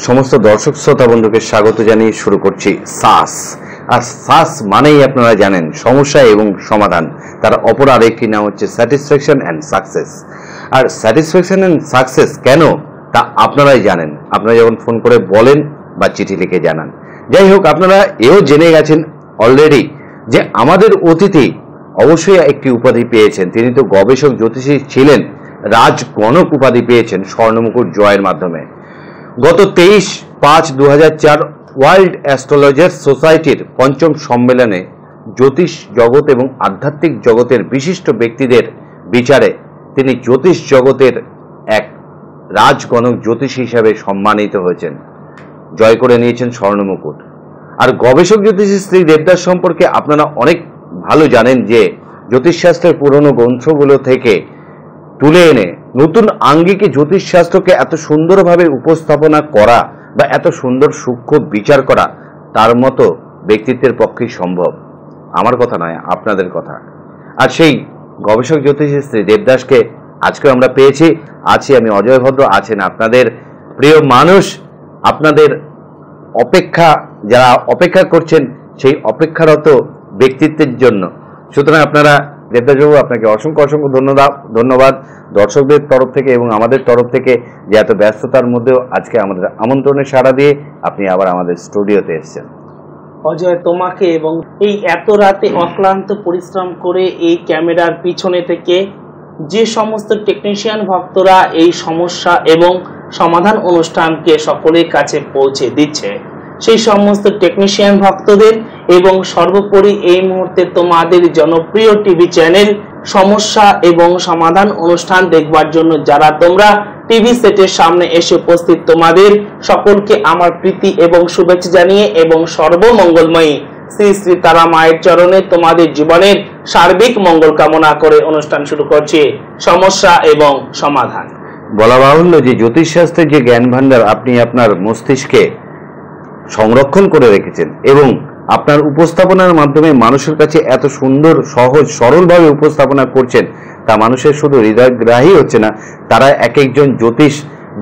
সমস্ত দর্শক শ্রোতা বন্ধুকে স্বাগত জানিয়ে শুরু করছি সাস। আর সাস মানেই আপনারা জানেন সমস্যা এবং সমাধান, তার অপর আরেকটি নাম হচ্ছে স্যাটিসফ্যাকশন অ্যান্ড সাকসেস। আর স্যাটিসফ্যাকশন অ্যান্ড সাকসেস কেন তা আপনারাই জানেন, আপনারা যখন ফোন করে বলেন বা চিঠি লিখে জানান। যাই হোক, আপনারা এও জেনে গেছেন অলরেডি যে আমাদের অতিথি অবশ্যই একটি উপাধি পেয়েছেন। তিনি তো গবেষক জ্যোতিষী ছিলেন, রাজগণক উপাধি পেয়েছেন স্বর্ণমুকুট জয়ের মাধ্যমে। গত 23/5/2004 ওয়ার্ল্ড অ্যাস্ট্রোলজার্স সোসাইটির পঞ্চম সম্মেলনে জ্যোতিষ জগৎ এবং আধ্যাত্মিক জগতের বিশিষ্ট ব্যক্তিদের বিচারে তিনি জ্যোতিষ জগতের এক রাজগণক জ্যোতিষী হিসাবে সম্মানিত হয়েছেন, জয় করে নিয়েছেন স্বর্ণমুকুট। আর গবেষক জ্যোতিষী শ্রী দেবদাস সম্পর্কে আপনারা অনেক ভালো জানেন যে জ্যোতিষশাস্ত্রের পুরনো গ্রন্থগুলো থেকে তুলে এনে নতুন আঙ্গিকে জ্যোতিষশাস্ত্রকে এত সুন্দরভাবে উপস্থাপনা করা বা এত সুন্দর সূক্ষ্ম বিচার করা তার মতো ব্যক্তিত্বের পক্ষেই সম্ভব। আমার কথা নয়, আপনাদের কথা। আর সেই গবেষক জ্যোতিষী শ্রী দেবদাসকে আজকে আমরা পেয়েছি। আছি আমি অজয় ভদ্র, আছেন আপনাদের প্রিয় মানুষ, আপনাদের অপেক্ষা যারা অপেক্ষা করছেন সেই অপেক্ষারত ব্যক্তিত্বের জন্য। সুতরাং আপনারা দেবদাসবাবু, আপনাকে অসংখ্য অসংখ্য ধন্যবাদ দর্শকদের তরফ থেকে এবং আমাদের তরফ থেকে যে এত ব্যস্ততার মধ্যেও আজকে আমাদের আমন্ত্রণে সাড়া দিয়ে আপনি আবার আমাদের স্টুডিওতে এসেছেন। অজয়, তোমাকে এবং এই এত রাতে অক্লান্ত পরিশ্রম করে এই ক্যামেরার পিছনে থেকে যে সমস্ত টেকনিশিয়ান ভক্তরা এই সমস্যা এবং সমাধান অনুষ্ঠানকে সকলের কাছে পৌঁছে দিচ্ছে, সেই সমস্ত টেকনিশিয়ান ভক্তদের এবং সর্বোপরি এই মুহূর্তে তোমাদের জনপ্রিয় টিভি চ্যানেল সমস্যা এবং সমাধান অনুষ্ঠান দেখবার জন্য যারা তোমরা টিভি সেটের সামনে এসে উপস্থিত, তোমাদের সকলকে আমার প্রীতি এবং শুভেচ্ছা জানিয়ে এবং সর্বমঙ্গলময়ী শ্রী শ্রী তারা মায়ের চরণে তোমাদের জীবনের সার্বিক মঙ্গল কামনা করে অনুষ্ঠান শুরু করছি সমস্যা এবং সমাধান। বলা বাহুল্য যে জ্যোতিষশাস্ত্রের যে জ্ঞান ভান্ডার আপনি আপনার মস্তিষ্কে সংরক্ষণ করে রেখেছেন এবং আপনার উপস্থাপনার মাধ্যমে মানুষের কাছে এত সুন্দর সহজ সরলভাবে উপস্থাপনা করছেন, তা মানুষের শুধু হৃদয়গ্রাহী হচ্ছে না, তারা এক একজন জ্যোতিষ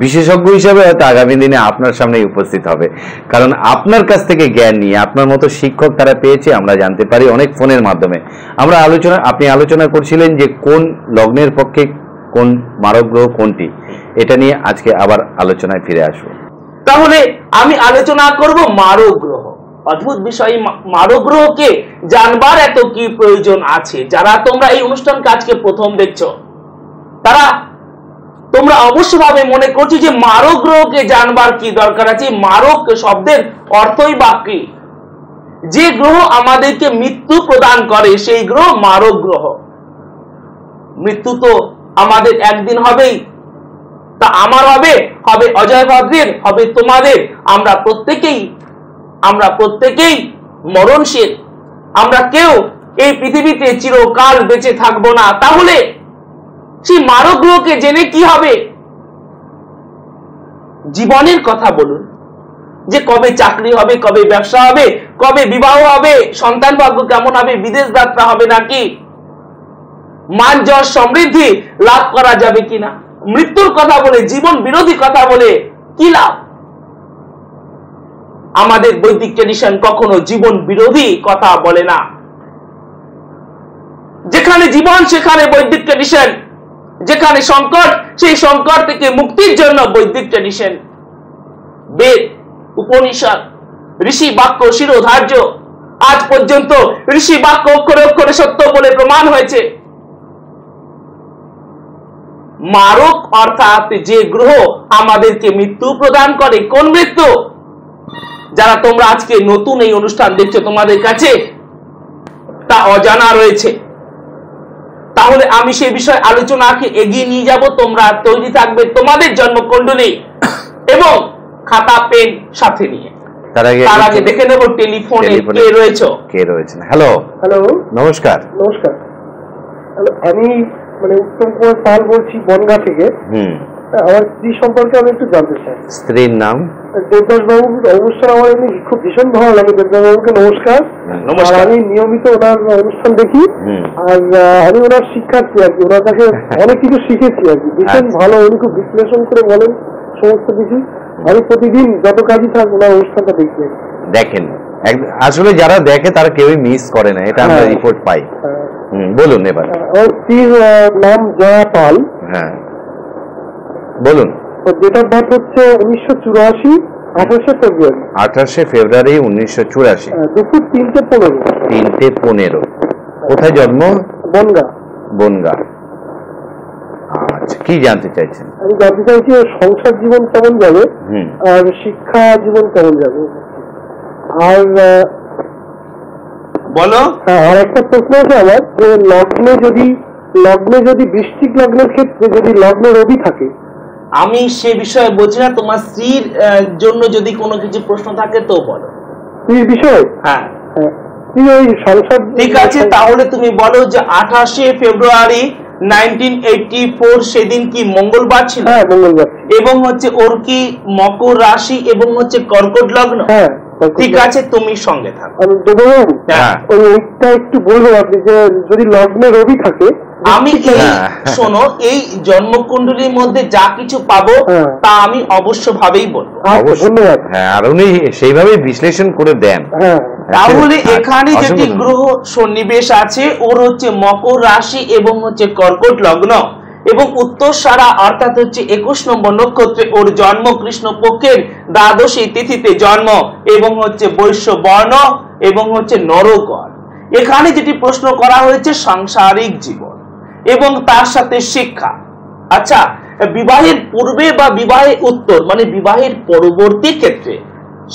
বিশেষজ্ঞ হিসাবে হয়তো আগামী দিনে আপনার সামনেই উপস্থিত হবে। কারণ আপনার কাছ থেকে জ্ঞান নিয়ে আপনার মতো শিক্ষক তারা পেয়েছে, আমরা জানতে পারি অনেক ফোনের মাধ্যমে। আপনি আলোচনা করছিলেন যে কোন লগ্নের পক্ষে কোন মারক গ্রহ কোনটি, এটা নিয়ে আজকে আবার আলোচনায় ফিরে আসবো। তাহলে আমি আলোচনা করব মারক গ্রহ। অদ্ভুত বিষয়, মারক গ্রহকে জানবার এত কি প্রয়োজন আছে? যারা তোমরা এই অনুষ্ঠানকে আজকে প্রথম দেখছো, তারা তোমরা অবশ্যভাবে মনে করছো যে মারক গ্রহকে জানবার কি দরকার আছে? মারক শব্দের অর্থই বা কি? যে গ্রহ আমাদেরকে মৃত্যু প্রদান করে সেই গ্রহ মারক গ্রহ। মৃত্যু তো আমাদের একদিন হবেই, তা আমার হবে, হবে অজয় ভদ্রের, হবে তোমাদের। আমরা প্রত্যেকেই মরণশীল। আমরা কেউ এই পৃথিবীতে চিরকাল বেঁচে থাকবো না। তাহলে সেই মারক গ্রহকে জেনে কি হবে? জীবনের কথা বলুন, যে কবে চাকরি হবে, কবে ব্যবসা হবে, কবে বিবাহ হবে, সন্তান ভাগ্য কেমন হবে, বিদেশ যাত্রা হবে নাকি, মান যশ সমৃদ্ধি লাভ করা যাবে কিনা। মৃত্যুর কথা বলে, জীবন বিরোধী কথা বলে কি লাভ? আমাদের বৈদিক ট্রেডিশন কখনো জীবন বিরোধী কথা বলে না। যেখানে জীবন সেখানে বৈদিক ট্রেডিশন, যেখানে সংকট সেই সংকট থেকে মুক্তির জন্য বৈদিক ট্রেডিশন। বেদ, উপনিষদ, ঋষি বাক্য শিরোধার্য। আজ পর্যন্ত ঋষি বাক্য অক্ষরে অক্ষরে সত্য বলে প্রমাণ হয়েছে। মারক অর্থাৎ যে গ্রহ আমাদেরকে মৃত্যু প্রদান করে। কোন মৃত্যু? যারা তোমরা আজকে নতুন এই অনুষ্ঠান দেখছো, তোমাদের কাছে তা অজানা রয়েছে। তাহলে আমি সেই বিষয়ে আলোচনাকে এগিয়ে নিয়ে যাব। তোমরা তৈরি থাকবে তোমাদের জন্মকুণ্ডলী এবং খাতা পেন সাথে নিয়ে। তার আগে দেখে নেব টেলিফোনে কে রয়েছে। হ্যালো। নমস্কার। আমি উত্তম কুমার পাল বলছি বনগাঁ থেকে। আমার স্ত্রী সম্পর্কে আমি একটু জানতে চাই। স্ত্রীর নাম? দেবদাস বাবু। অবশ্যই আমার এমনি খুব ভীষণ ভালো লাগে দেবদাস বাবুকে। নমস্কার। আমি নিয়মিত ওনার অনুষ্ঠান দেখি, আর আমি ওনার শিক্ষার্থী আর কি। ওনার কাছে অনেক কিছু শিখেছি আর কি। ভীষণ ভালো, উনি খুব বিশ্লেষণ করে বলেন সমস্ত কিছু। আমি প্রতিদিন যত কাজই থাকবো ওনার অনুষ্ঠানটা দেখি। দেখেন, আসলে যারা দেখে তারা কেউই মিস করে না, এটা আমরা রিপোর্ট পাই। বলুন এবার। ওর স্ত্রীর নাম জয়া পাল। হ্যাঁ বলুন। ডেট অফ বার্থ হচ্ছে 1984, 28শে ফেব্রুয়ারি। 28শে ফেব্রুয়ারি 1984, দুপুর 3:15। 3:15। কোথায় জন্ম? বনগা। বনগা। আচ্ছা, কি জানতে চাইছেন? আমি জানতে চাইছি ওর সংসার জীবন কেমন যাবে আর শিক্ষা জীবন কেমন যাবে। আর বলো। আর একটা প্রশ্ন আছে আমার, যে লগ্নে যদি বৃশ্চিক লগ্নের ক্ষেত্রে যদি লগ্নে রবি থাকে। আমি সে বিষয়ে বলছি না, তোমার স্ত্রীর জন্য যদি কোনো কিছু প্রশ্ন থাকে তো বলো। স্ত্রীর বিষয়? হ্যাঁ ঠিক আছে, তাহলে তুমি বলো যে 28শে ফেব্রুয়ারি 1984 সেদিন কি মঙ্গলবার ছিল? হ্যাঁ মঙ্গলবার। এবং হচ্ছে ওর কি মকর রাশি এবং হচ্ছে কর্কট লগ্ন? হ্যাঁ ঠিক আছে, তুমি সঙ্গে থাকো। ওইটা একটু বলবো আপনি, যে যদি লগ্নে রবি থাকে। আমি শোনো, এই জন্মকুণ্ডলীর মধ্যে যা কিছু পাবো তা আমি অবশ্য ভাবেই বলবো। ধন্যবাদ। হ্যাঁ, আর উনি সেইভাবে বিশ্লেষণ করে দেন। তাহলে এখানে যেটি গ্রহ সন্নিবেশ আছে, ওর হচ্ছে মকর রাশি এবং হচ্ছে কর্কট লগ্ন, এবং উত্তরসারা অর্থাৎ হচ্ছে 21 নম্বর নক্ষত্রে ওর জন্ম, কৃষ্ণ পক্ষের দ্বাদশী তিথিতে জন্ম, এবং হচ্ছে বৈশ্য বর্ণ এবং হচ্ছে নরগণ। এখানে যেটি প্রশ্ন করা হয়েছে সাংসারিক জীবন এবং তার সাথে শিক্ষা। আচ্ছা, বিবাহের পূর্বে বা বিবাহের উত্তর মানে বিবাহের পরবর্তী ক্ষেত্রে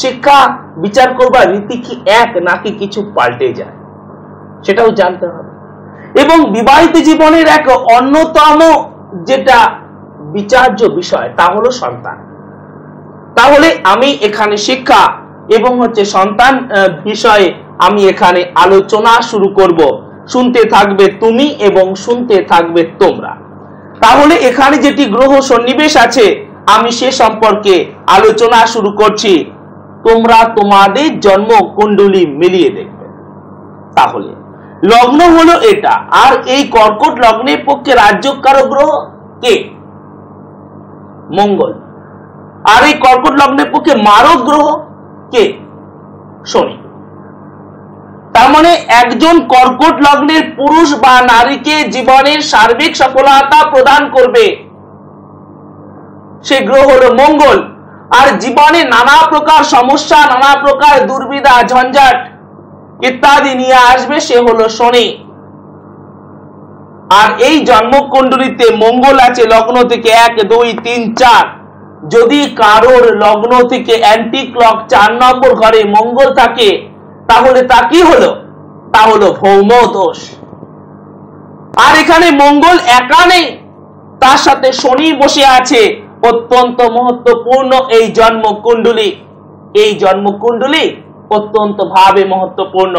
শিক্ষা বিচার করবার রীতি কি এক নাকি কিছু পাল্টে যায়, সেটাও জানতে হবে। এবং বিবাহিত জীবনের এক অন্যতম যেটা বিচার্য বিষয় তা হলো সন্তান। তাহলে আমি এখানে শিক্ষা এবং হচ্ছে সন্তান বিষয়ে আমি এখানে আলোচনা শুরু করব। শুনতে থাকবে তুমি এবং শুনতে থাকবে তোমরা। তাহলে এখানে যেটি গ্রহ সন্নিবেশ আছে আমি সে সম্পর্কে আলোচনা শুরু করছি। তোমরা তোমাদের জন্ম কুণ্ডলী মিলিয়ে দেখবে। তাহলে লগ্ন হলো এটা, আর এই কর্কট লগ্নের পক্ষে রাজ্যকারক গ্রহ কে? মঙ্গল। আর এই কর্কট লগ্নের পক্ষে মারক গ্রহ কে? শনি। তার মানে একজন কর্কট লগ্নের পুরুষ বা নারীকে জীবনের সার্বিক সফলতা প্রদান করবে সে গ্রহ হলো মঙ্গল। আর জীবনে নানা প্রকার সমস্যা, নানা প্রকার দুর্বিধা, ঝঞ্ঝাট ইত্যাদি নিয়ে আসবে সে হলো শনি। আর এই জন্মকুণ্ডলীতে মঙ্গল আছে লগ্ন থেকে 1, 2, 3, 4। যদি কারোর লগ্ন থেকে অ্যান্টি ক্লক 4 নম্বর ঘরে মঙ্গল থাকে তাহলে তা কি হলো? তা হলো ভৌম দোষ। আর এখানে মঙ্গল একা নেই, তার সাথে শনি বসে আছে। অত্যন্ত মহত্বপূর্ণ এই জন্মকুণ্ডলী। এই জন্মকুণ্ডলী অত্যন্ত ভাবে মহত্বপূর্ণ।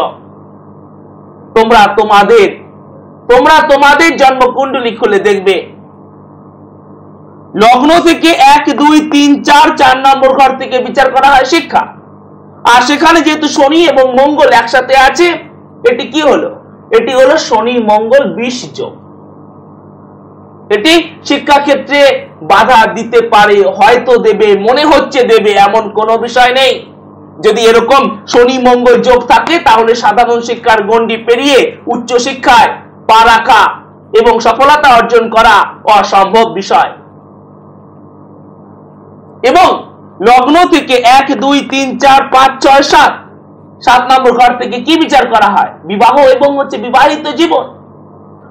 তোমরা তোমাদের জন্মকুণ্ডলী খুলে দেখবে। লগ্ন থেকে 1, 2, 3, 4 নম্বর ঘর থেকে বিচার করা হয় শিক্ষা। আর সেখানে যেহেতু শনি এবং মঙ্গল একসাথে আছে, এটি কি হলো? এটি হলো শনি মঙ্গল 20 যোগ। এটি শিক্ষা ক্ষেত্রে বাধা দিতে পারে, হয়তো দেবে, মনে হচ্ছে দেবে, এমন কোনো বিষয় নেই। যদি এরকম শনি মঙ্গল যোগ থাকে তাহলে সাধারণ শিক্ষার গণ্ডি পেরিয়ে উচ্চ শিক্ষায় পা রাখা এবং সফলতা অর্জন করা অসম্ভব বিষয়। এবং লগ্ন থেকে 1, 2, 3, 4, 5, 6, 7 নম্বর ঘর থেকে কি বিচার করা হয়? বিবাহ এবং হচ্ছে বিবাহিত জীবন।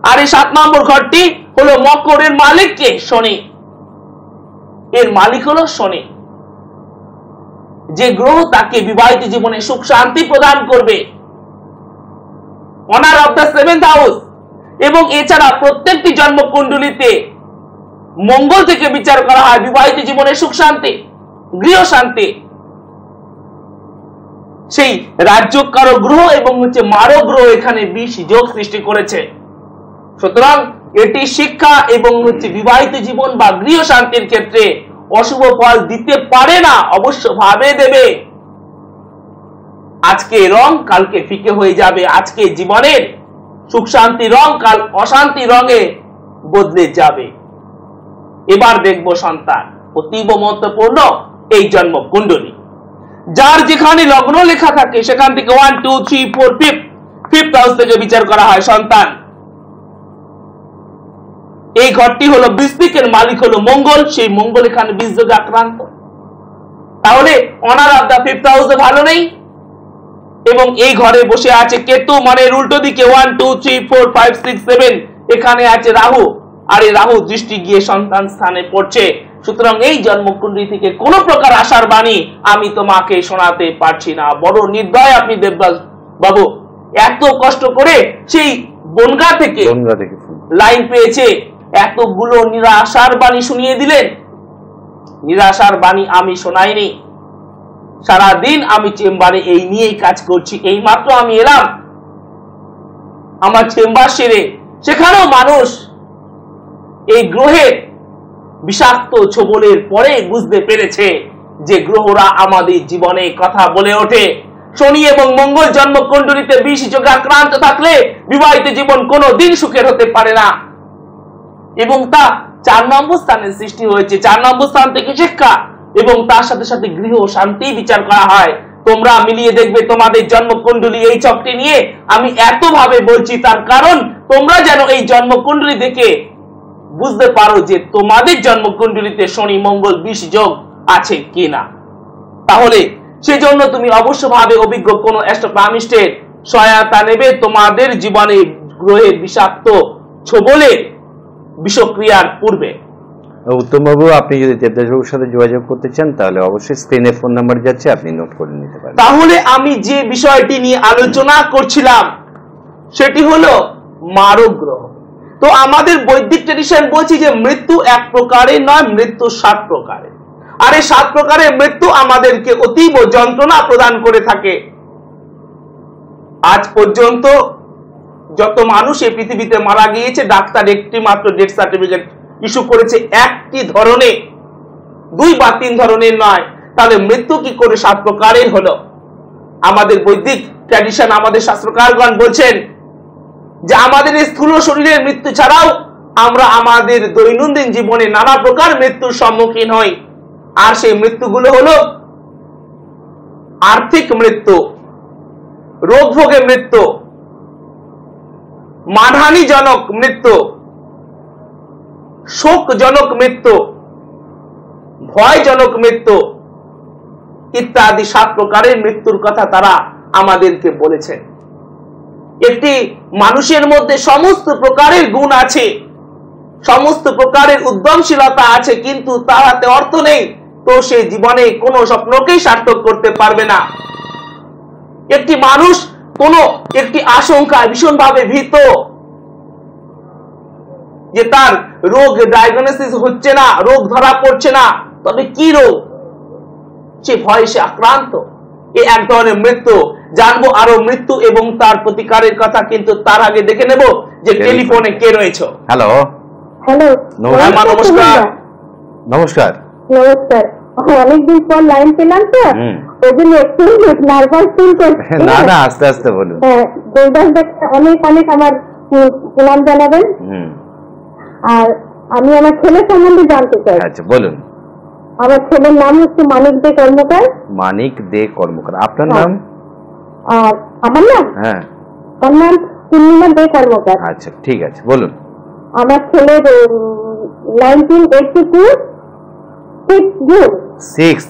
আর এই 7 নম্বর ঘরটি হলো মকরের মালিক কে? শনি। এর মালিক হলো শনি, যে গ্রহ তাকে বিবাহিত জীবনে সুখ শান্তি প্রদান করবে, honour of the 7th house. এবং এছাড়া প্রত্যেকটি জন্মকুণ্ডলীতে মঙ্গল থেকে বিচার করা হয় বিবাহিত জীবনে সুখ শান্তি, গৃহ শান্তি। সেই রাজ্যকারক গ্রহ এবং হচ্ছে মারক গ্রহ এখানে 20 যোগ সৃষ্টি করেছে। সুতরাং এটি শিক্ষা এবং হচ্ছে বিবাহিত জীবন বা গৃহ শান্তির ক্ষেত্রে অশুভ ফল দিতে পারে না, অবশ্য ভাবে দেবে। আজকে রং কালকে ফিকে হয়ে যাবে। আজকে জীবনের সুখ শান্তি রং কাল অশান্তি রঙে বদলে যাবে। এবার দেখবো সন্তান। অতীব মহত্বপূর্ণ এই জন্ম কুণ্ডলী। যার যেখানে লগ্ন লেখা থাকে সেখান থেকে 1 2 3 4 5th হাউস থেকে বিচার করা হয় সন্তান। এই ঘরটি হলো বৃশ্চিকের মালিক হলো মঙ্গল, সেই মঙ্গল এখানে বীজযোগে আক্রান্ত। তাহলে অনার অফ দা 5th হাউসে ভালো নেই, এবং এই ঘরে বসে আছে কেতু, মানে উল্টো দিকে 1 2 3 4 5 6 7 এখানে আছে রাহু, আর এই রাহু দৃষ্টি গিয়ে সন্তান স্থানে পড়ছে। সুতরাং এই জন্মকুণ্ডলী থেকে কোন প্রকার আশার বাণী আমি তোমাকে শোনাতে পারছি না। বড় নির্দয় আপনি দেবদাস বাবু, এত কষ্ট করে সেই বনগা থেকে লাইন পেয়েছে, এতগুলো নিরাশার বাণী শুনিয়ে দিলেন। নিরাশার বাণী আমি শোনাইনি, সারাদিন আমি চেম্বারে এই নিয়েই কাজ করছি। এই মাত্র আমি এলাম আমার চেম্বার সেরে, সেখানেও মানুষ এই গ্রহের বিষাক্ত ছোবলের পরে বুঝতে পেরেছে যে গ্রহরা আমাদের জীবনে কথা বলে ওঠে। শনি এবং মঙ্গল জন্মকুণ্ডলীতে বিষ যোগে আক্রান্ত থাকলে বিবাহিত জীবন কোনো দিন সুখের হতে পারে না, এবং তা 4 নম্বর স্থানের সৃষ্টি হয়েছে। 4 নম্বর স্থান থেকে শিক্ষা এবং তার সাথে সাথে গৃহ শান্তি বিচার করা হয়। তোমরা মিলিয়ে দেখবে তোমাদের জন্মকুণ্ডলী। এই চকটি নিয়ে আমি এত ভাবে বলছি তার কারণ তোমরা যেন এই জন্মকুণ্ডলী দেখে বুঝতে পারো যে তোমাদের জন্মকুণ্ডলীতে শনি মঙ্গল বিষ যোগ আছে কিনা। তাহলে সেজন্য তুমি অবশ্যভাবে অভিজ্ঞ কোন অ্যাস্ট্রোপ্লামিস্টের সহায়তা নেবে তোমাদের জীবনে গ্রহের বিষাক্ত ছোবলের বিষক্রিয়ার পূর্বে। উত্তম বাবু, আপনি যদি দেবদাস বাবুর সাথে যোগাযোগ করতে চান তাহলে অবশ্যই স্ক্রিনে ফোন নাম্বার যাচ্ছে, আপনি নোট করে নিতে পারেন। তাহলে আমি যে বিষয়টি নিয়ে আলোচনা করছিলাম সেটি হলো মারক গ্রহ। তো আমাদের বৈদিক ট্রেডিশন বলছি যে মৃত্যু এক প্রকারের নয়, মৃত্যু 7 প্রকারের। আর এই 7 প্রকারের মৃত্যু আমাদেরকে অতীব যন্ত্রণা প্রদান করে থাকে। আজ পর্যন্ত যত মানুষ এই পৃথিবীতে মারা গিয়েছে, ডাক্তার একটি মাত্র ডেথ সার্টিফিকেট ইস্যু করেছে একটি ধরনের, 2 বা 3 ধরনের নয়। তাহলে মৃত্যু কি করে 7 প্রকারের হলো? আমাদের বৈদিক ট্র্যাডিশন, আমাদের শাস্ত্রকারগণ বলছেন যে আমাদের এই স্থূল শরীরের মৃত্যু ছাড়াও আমরা আমাদের দৈনন্দিন জীবনে নানা প্রকার মৃত্যুর সম্মুখীন হই। আর সেই মৃত্যুগুলো হলো আর্থিক মৃত্যু, রোগ ভোগে মৃত্যু, মানহানিজনক মৃত্যু, শোকজনক মৃত্যু, ভয়জনক মৃত্যু ইত্যাদি 7 প্রকারের মৃত্যুর কথা তারা আমাদেরকে বলেছেন। একটি মানুষের মধ্যে সমস্ত প্রকারের গুণ আছে, সমস্ত প্রকারের উদ্যমশীলতা আছে, কিন্তু তার হাতে অর্থ নেই, তো সে জীবনে কোনো স্বপ্নকেই সার্থক করতে পারবে না। একটি মানুষ কোনো একটি আশঙ্কায় ভীষণভাবে ভীত যে তার রোগ ডায়াগনোসিস হচ্ছে না, রোগ ধরা পড়ছে না, তবে কি রোগ, সে ভয়ে সে আক্রান্ত। এই এক ধরনের মৃত্যু। জানবো আরো মৃত্যু এবং তার প্রতিকারের কথা, কিন্তু তার আগে দেখে নেব যে টেলিফোনে কে রয়েছে। হ্যালো হ্যালো, নমস্কার। নমস্কার। নমস্কার। অনেকদিন পর লাইন পেলাম তো, ওই জন্য একটু নার্ভাস ফিল করছি। না না, আস্তে আস্তে বলুন। দেবদাস দাকে অনেক অনেক আমার প্রণাম জানাবেন। আর আমি আমার ছেলে সম্বন্ধে জানতে চাই। আচ্ছা বলুন। আমার ছেলের নাম হচ্ছে মানিক দে কর্মকার। মানিক দে কর্মকার। আপনার নাম? আর আমার নাম? হ্যাঁ, আমার নাম পূর্ণিমা দে কর্মকার। আচ্ছা ঠিক আছে, বলুন। আমার ছেলের 1982 6 জুন। 6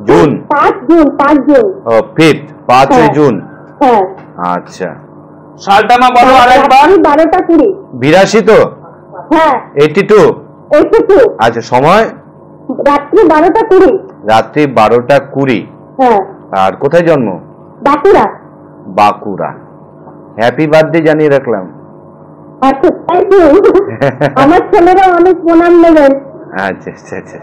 জুন? 5 জুন। 5 জুন। ও 5 জুন। হ্যাঁ। আচ্ছা, সালটা না বলো আরেকবার। 12:20। 82 তো? হ্যাঁ। 82। আচ্ছা, সময়? রাত্রি 12:20। রাত্রি 12:20। হ্যাঁ। আর কোথায় জন্ম? বাঁকুড়া। বাঁকুড়া। হ্যাপি বার্থডে জানিয়ে রাখলাম। আচ্ছা, থ্যাংক ইউ। আমার ছেলেরা অনেক প্রণাম নেবেন। আচ্ছা আচ্ছা আচ্ছা।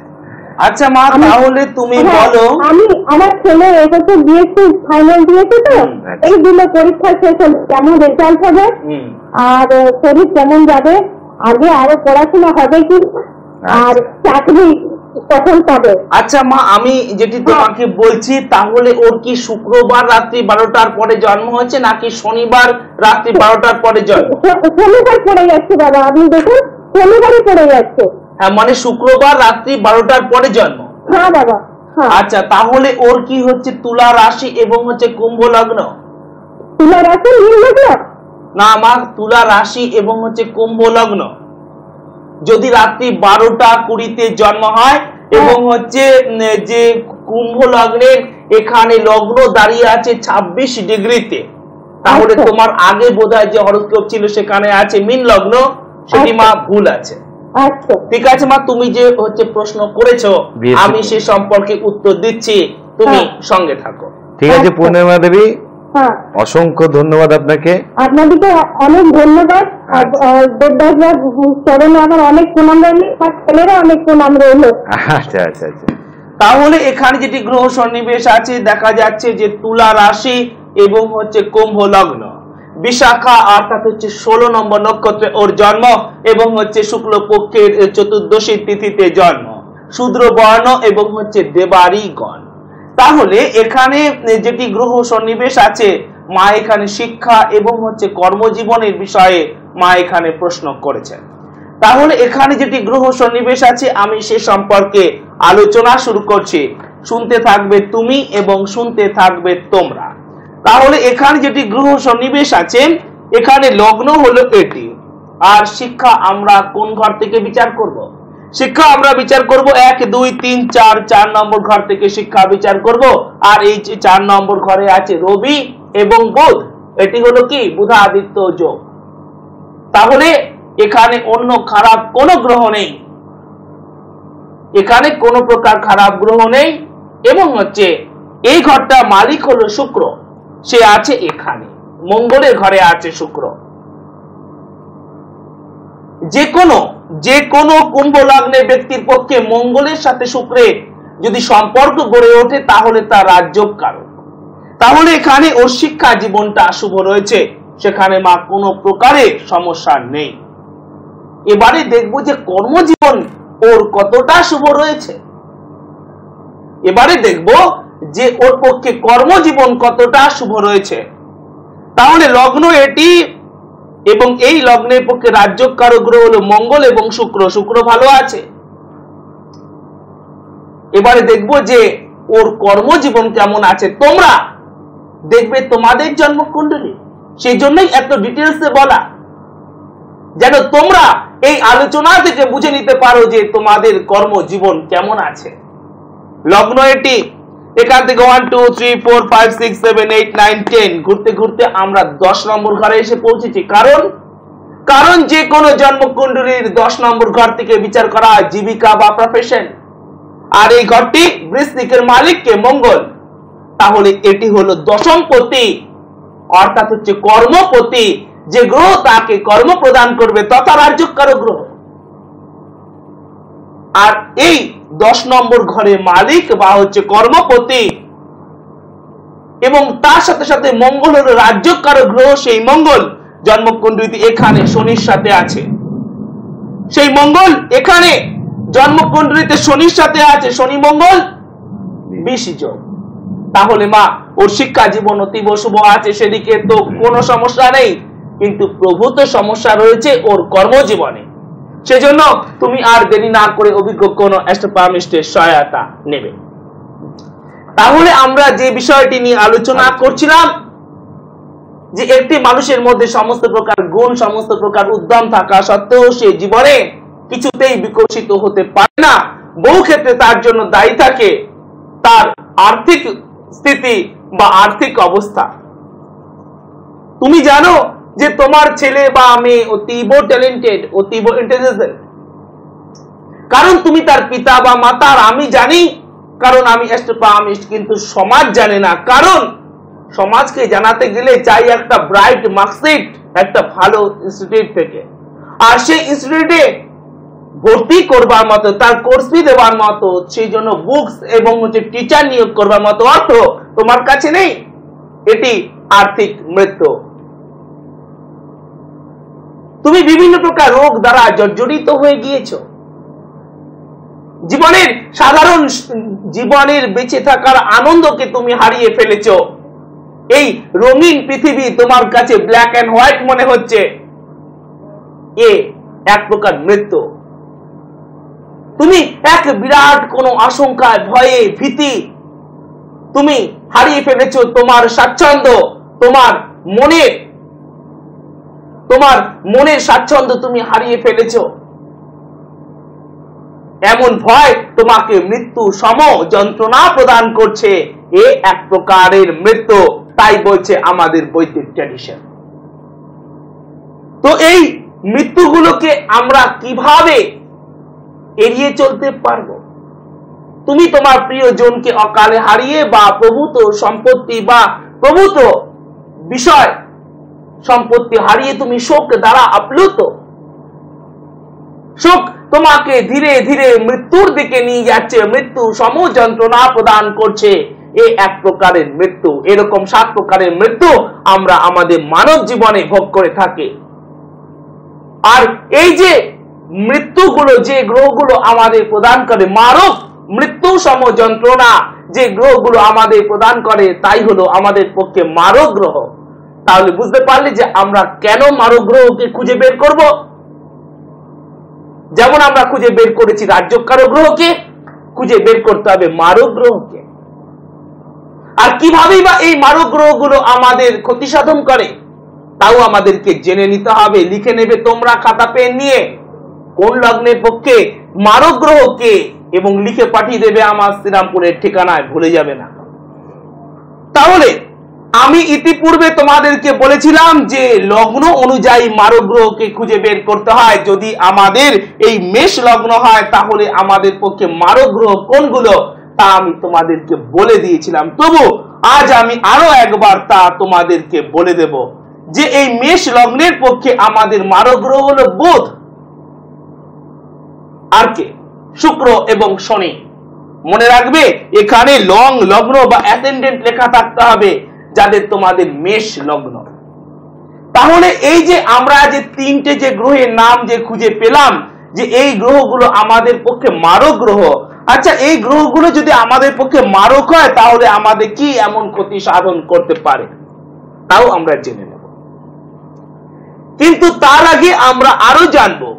আচ্ছা মা, তাহলে তুমি বলো। আমি আমার ছেলে এবছর বিএসসি ফাইনাল দিয়েছে তো, এই দিনে পরীক্ষা শেষ হলো, কেমন রেজাল্ট হবে আর শরীর কেমন যাবে, আগে আরো পড়াশোনা হবে কি, আর চাকরি কখন পাবে। আচ্ছা মা, আমি যেটি তোমাকে বলছি, তাহলে ওর কি শুক্রবার রাত্রি 12টার পরে জন্ম হয়েছে নাকি শনিবার রাত্রি 12টার পরে জন্ম? শনিবার পড়ে যাচ্ছে বাবা, আপনি দেখুন শনিবারই পড়ে যাচ্ছে। হ্যাঁ, মানে শুক্রবার রাত্রি 12টার পরে জন্ম। হ্যাঁ বাবা। আচ্ছা, তাহলে ওর কি হচ্ছে তুলা রাশি এবং হচ্ছে কুম্ভ লগ্ন? তুলা রাশি মীন লগ্ন না মা, তুলা রাশি এবং হচ্ছে কুম্ভ লগ্ন। যদি রাত্রি 12টা 20-তে জন্ম হয় এবং হচ্ছে যে কুম্ভ লগ্নের এখানে লগ্ন দাঁড়িয়ে আছে 26 ডিগ্রিতে, তাহলে তোমার আগে বোধহয় যে হরোস্কোপ ছিল সেখানে আছে মীন লগ্ন, সেটি মা ভুল আছে। আচ্ছা ঠিক আছে মা, তুমি যে হচ্ছে প্রশ্ন করেছো আমি সে সম্পর্কে উত্তর দিচ্ছি, তুমি সঙ্গে থাকো। ঠিক আছে পূর্ণিমা দেবী, অসংখ্য ধন্যবাদ আপনাকে। আপনাদেরকে অনেক ধন্যবাদ। দেবদাসরা চরণে আমার অনেক প্রণাম রইল, আর ছেলেরা অনেক প্রণাম রইল। আচ্ছা আচ্ছা আচ্ছা। তাহলে এখানে যেটি গ্রহ সন্নিবেশ আছে দেখা যাচ্ছে যে তুলা রাশি এবং হচ্ছে কুম্ভ লগ্ন, বিশাখা অর্থাৎ হচ্ছে 16 নম্বর নক্ষত্রে ওর জন্ম এবং হচ্ছে শুক্লপক্ষের চতুর্দশী তিথিতে জন্ম, শূদ্র বর্ণ এবং হচ্ছে দেবারি গণ। তাহলে এখানে যেটি গ্রহ সন্নিবেশ আছে, মা এখানে শিক্ষা এবং হচ্ছে কর্মজীবনের বিষয়ে মা এখানে প্রশ্ন করেছেন। তাহলে এখানে যেটি গ্রহ সন্নিবেশ আছে আমি সে সম্পর্কে আলোচনা শুরু করছি, শুনতে থাকবে তুমি এবং শুনতে থাকবে তোমরা। তাহলে এখানে যেটি গ্রহ সন্নিবেশ আছে, এখানে লগ্ন হলো এটি। আর শিক্ষা আমরা কোন ঘর থেকে বিচার করব? শিক্ষা আমরা বিচার করব 1 2 3 4 4 নম্বর ঘর থেকে শিক্ষা বিচার করব। আর এই 4 নম্বর ঘরে আছে রবি এবং বুধ, এটি হলো কি বুধাদিত্য যোগ। তাহলে এখানে অন্য খারাপ কোনো গ্রহ নেই, এখানে কোনো প্রকার খারাপ গ্রহ নেই। এবং হচ্ছে এই ঘরটা মালিক হলো শুক্র, সে আছে এখানে, মঙ্গলের ঘরে আছে শুক্র। যে কোনো কুম্ভ লগ্নের ব্যক্তির পক্ষে মঙ্গলের সাথে শুক্রের যদি সম্পর্ক গড়ে ওঠে তাহলে তা রাজযোগ কারক। তাহলে এখানে ওর শিক্ষা জীবনটা শুভ রয়েছে, সেখানে মা কোনো প্রকারে সমস্যা নেই। এবারে দেখবো যে কর্মজীবন ওর কতটা শুভ রয়েছে। এবারে দেখবো যে ওর পক্ষে কর্মজীবন কতটা শুভ রয়েছে। তাহলে লগ্ন এটি এবং এই লগ্নের পক্ষে রাজযোগ কারক গ্রহ হলো মঙ্গল এবং শুক্র, শুক্র ভালো আছে। এবারে দেখবো যে ওর কর্মজীবন কেমন আছে। তোমরা দেখবে তোমাদের জন্মকুণ্ডলী, সেই জন্যই এত ডিটেলসে বলা, যেন তোমরা এই আলোচনা থেকে বুঝে নিতে পারো যে তোমাদের কর্মজীবন কেমন আছে। লগ্ন এটি, এখান থেকে 1 2 3 4 5 6 7 8 9 10 ঘুরতে ঘুরতে আমরা 10 নম্বর ঘরে এসে পৌঁছেছি। কারণ যে কোনো জন্মকুণ্ডলীর 10 নম্বর ঘর থেকে বিচার করা হয় জীবিকা বা প্রফেশন। আর এই ঘরটি বৃশ্চিকের মালিককে মঙ্গল, তাহলে এটি হলো দশমপতি অর্থাৎ হচ্ছে কর্মপতি, যে গ্রহ তাকে কর্ম প্রদান করবে তথা রাজযোগকারক গ্রহ। আর এই 10 নম্বর ঘরে মালিক বা হচ্ছে কর্মপতি এবং তার সাথে সাথে মঙ্গল হলো রাজযোগকারক গ্রহ। সেই মঙ্গল জন্মকুণ্ডলীতে এখানে শনির সাথে আছে, সেই মঙ্গল এখানে জন্মকুণ্ডলীতে শনির সাথে আছে, শনি মঙ্গল বিশি যোগ। তাহলে মা ওর শিক্ষা জীবন অতীব শুভ আছে, সেদিকে তো কোনো সমস্যা নেই, কিন্তু প্রভূত সমস্যা রয়েছে ওর কর্মজীবনে। সেজন্য তুমি আর দেরি না করে অভিজ্ঞ কোন অ্যাস্ট্রোপামিস্টের সহায়তা নেবে। তাহলে আমরা যে বিষয়টি নিয়ে আলোচনা করছিলাম যে একটি মানুষের মধ্যে সমস্ত প্রকার গুণ, সমস্ত প্রকার উদ্যম থাকা সত্ত্বেও সে জীবনে কিছুতেই বিকশিত হতে পারে না। বহু ক্ষেত্রে তার জন্য দায়ী থাকে তার আর্থিক স্থিতি বা আর্থিক অবস্থা। তুমি জানো যে তোমার ছেলে বা মেয়ে অতীব ট্যালেন্টেড, অতীব ইন্টেলিজেন্ট, কারণ তুমি তার পিতা বা মাতার। আমি জানি, কারণ আমি অ্যাস্ট্রোপামিস্ট, কিন্তু সমাজ জানে না। কারণ সমাজকে জানাতে গেলে চাই একটা ব্রাইট মার্কশিট একটা ভালো ইনস্টিটিউট থেকে, আর সেই ইনস্টিটিউটে ভর্তি করবার মতো, তার কোর্স ফি দেওয়ার মতো, সেই জন্য বুকস এবং হচ্ছে টিচার নিয়োগ করবার মতো অর্থ তোমার কাছে নেই। এটি আর্থিক মৃত্যু। তুমি বিভিন্ন প্রকার রোগ দ্বারা জর্জরিত হয়ে গিয়েছো। সাধারণ জীবনের বেঁচে থাকার আনন্দকে তুমি হারিয়ে ফেলেছো। এই রঙিন পৃথিবী তোমার কাছে ব্ল্যাক এন্ড হোয়াইট মনে হচ্ছে, এ এক প্রকার মৃত্যু। তুমি এক বিরাট কোনো আশঙ্কায়, ভয়ে, ভীতি তুমি হারিয়ে ফেলেছো তোমার স্বাচ্ছন্দ্য, তোমার মনের স্বাচ্ছন্দ্য তুমি হারিয়ে ফেলেছো। এমন ভয় তোমাকে মৃত্যু সম যন্ত্রণা প্রদান করছে। এ এক প্রকারের মৃত্যু, তাই বলছে আমাদের বৈদিক ট্র্যাডিশন। তো এই মৃত্যুগুলোকে আমরা কিভাবে এড়িয়ে চলতে পারবো? তুমি তোমার প্রিয়জনকে অকালে হারিয়ে বা প্রভূত সম্পত্তি বা প্রভূত বিষয় সম্পত্তি হারিয়ে তুমি শোক দ্বারা আপ্লুত। শোক তোমাকে ধীরে ধীরে মৃত্যুর দিকে নিয়ে যাচ্ছে, মৃত্যু সম যন্ত্রণা প্রদান করছে। এ এক প্রকারের মৃত্যু। এরকম 7 প্রকারের মৃত্যু আমরা আমাদের মানব জীবনে ভোগ করে থাকি। আর এই যে মৃত্যুগুলো, যে গ্রহগুলো আমাদের প্রদান করে মারক মৃত্যু সম যন্ত্রণা, যে গ্রহগুলো আমাদের প্রদান করে, তাই হলো আমাদের পক্ষে মারক গ্রহ। তাহলে বুঝতে পারলে যে আমরা কেন মারক গ্রহকে খুঁজে বের করব। যেমন আমরা খুঁজে বের করেছি রাজ্যকারক গ্রহকে, খুঁজে বের করতে হবে মারক গ্রহকে। আর কিভাবেই বা এই মারক গ্রহগুলো আমাদের ক্ষতি সাধন করে, তাও আমাদেরকে জেনে নিতে হবে। লিখে নেবে তোমরা খাতা পেন নিয়ে কোন লগ্নের পক্ষে মারক গ্রহকে, এবং লিখে পাঠিয়ে দেবে আমার শ্রীরামপুরের ঠিকানায়, ভুলে যাবে না। তাহলে আমি ইতিপূর্বে তোমাদেরকে বলেছিলাম যে লগ্ন অনুযায়ী মারক গ্রহকে খুঁজে বের করতে হয়। যদি আমাদের এই মেষ লগ্ন হয় তাহলে আমাদের পক্ষে মারক গ্রহ কোনগুলো তা আমি তোমাদেরকে বলে দিয়েছিলাম। তবু আজ আমি আরো একবার তা তোমাদেরকে বলে দেব যে এই মেষ লগ্নের পক্ষে আমাদের মারক গ্রহ হলো বুধ, আর কে? শুক্র এবং শনি। মনে রাখবে এখানে লং লগ্ন বা অ্যাসেন্ডেন্ট লেখা থাকতে হবে যাদের তোমাদের মেষ লগ্ন। তাহলে এই যে আমরা যে 3টে যে গ্রহের নাম যে খুঁজে পেলাম যে এই গ্রহগুলো আমাদের পক্ষে মারক গ্রহ, আচ্ছা এই গ্রহগুলো যদি আমাদের পক্ষে মারক হয় তাহলে আমাদের কি এমন ক্ষতি সাধন করতে পারে তাও আমরা জেনে নেব। কিন্তু তার আগে আমরা আরো জানবো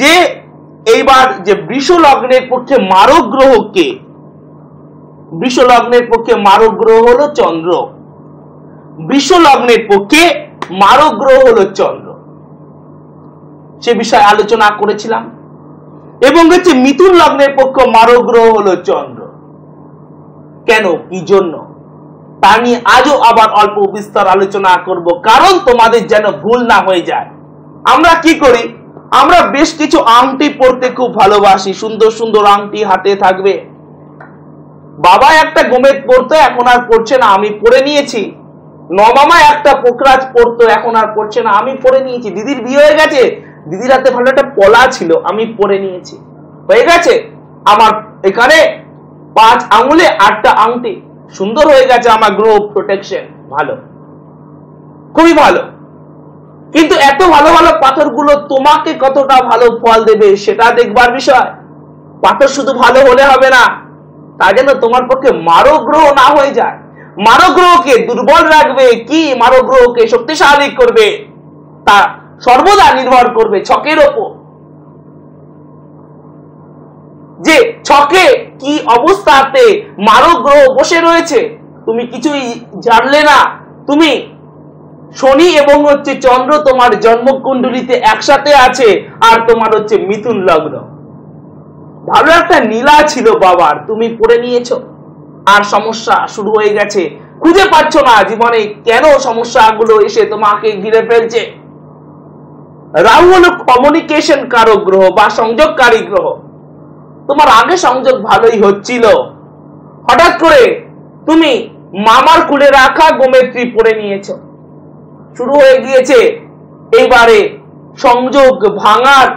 যে এইবার যে বৃষ লগ্নের পক্ষে মারক গ্রহ কে? বৃষ লগ্নের পক্ষে মারক গ্রহ হলো চন্দ্র। বৃষ লগ্নের পক্ষে মারক গ্রহ হলো চন্দ্র, সে বিষয়ে আলোচনা করেছিলাম। এবং হচ্ছে মিথুন লগ্নের পক্ষে মারক গ্রহ হলো চন্দ্র। কেন, কি জন্য, তা নিয়ে আজও আবার অল্প বিস্তার আলোচনা করব, কারণ তোমাদের যেন ভুল না হয়ে যায়। আমরা কি করি, আমরা বেশ কিছু আংটি পরতে খুব ভালোবাসি, সুন্দর সুন্দর আংটি হাতে থাকবে। বাবা একটা গোমেদ পরতো, এখন আর পড়ছে না, আমি পরে নিয়েছি। নমামা একটা পোখরাজ পরতো, এখন আর পড়ছে না, আমি পরে নিয়েছি। দিদির বিয়ে হয়ে গেছে, দিদির হাতে ভালো একটা পলা ছিল, আমি পরে নিয়েছি। হয়ে গেছে আমার এখানে 5 আঙুলে 8টা আংটি, সুন্দর হয়ে গেছে আমার গ্রহ প্রোটেকশন, ভালো, খুবই ভালো। কিন্তু এত ভালো ভালো পাথরগুলো তোমাকে কতটা ভালো ফল দেবে সেটা দেখবার বিষয়। পাথর শুধু ভালো হলে হবে না, তা যেন তোমার পক্ষে মারক গ্রহ না হয়ে যায়। মারক গ্রহকে দুর্বল রাখবে কি মারক গ্রহকে শক্তিশালী করবে তা সর্বদা নির্ভর করবে ছকের ওপর। যে ছকে কি অবস্থাতে মারক গ্রহ বসে রয়েছে তুমি কিছুই জানলে না। তুমি শনি এবং হচ্ছে চন্দ্র তোমার জন্মকুণ্ডলিতে একসাথে আছে, আর তোমার হচ্ছে মিথুন লগ্ন। ভালো একটা নীলা ছিল বাবার, তুমি পড়ে নিয়েছো, আর সমস্যা শুরু হয়ে গেছে। খুঁজে পাচ্ছ না জীবনে কেন সমস্যাগুলো এসে তোমাকে ঘিরে ফেলছে। রাহু হলো কমিউনিকেশন কারক গ্রহ বা সংযোগকারী গ্রহ। তোমার আগে সংযোগ ভালোই হচ্ছিল, হঠাৎ করে তুমি মামার খুলে রাখা গোমেত্রী পড়ে নিয়েছো, শুরু হয়ে গিয়েছে এইবারে সংযোগ ভাঙার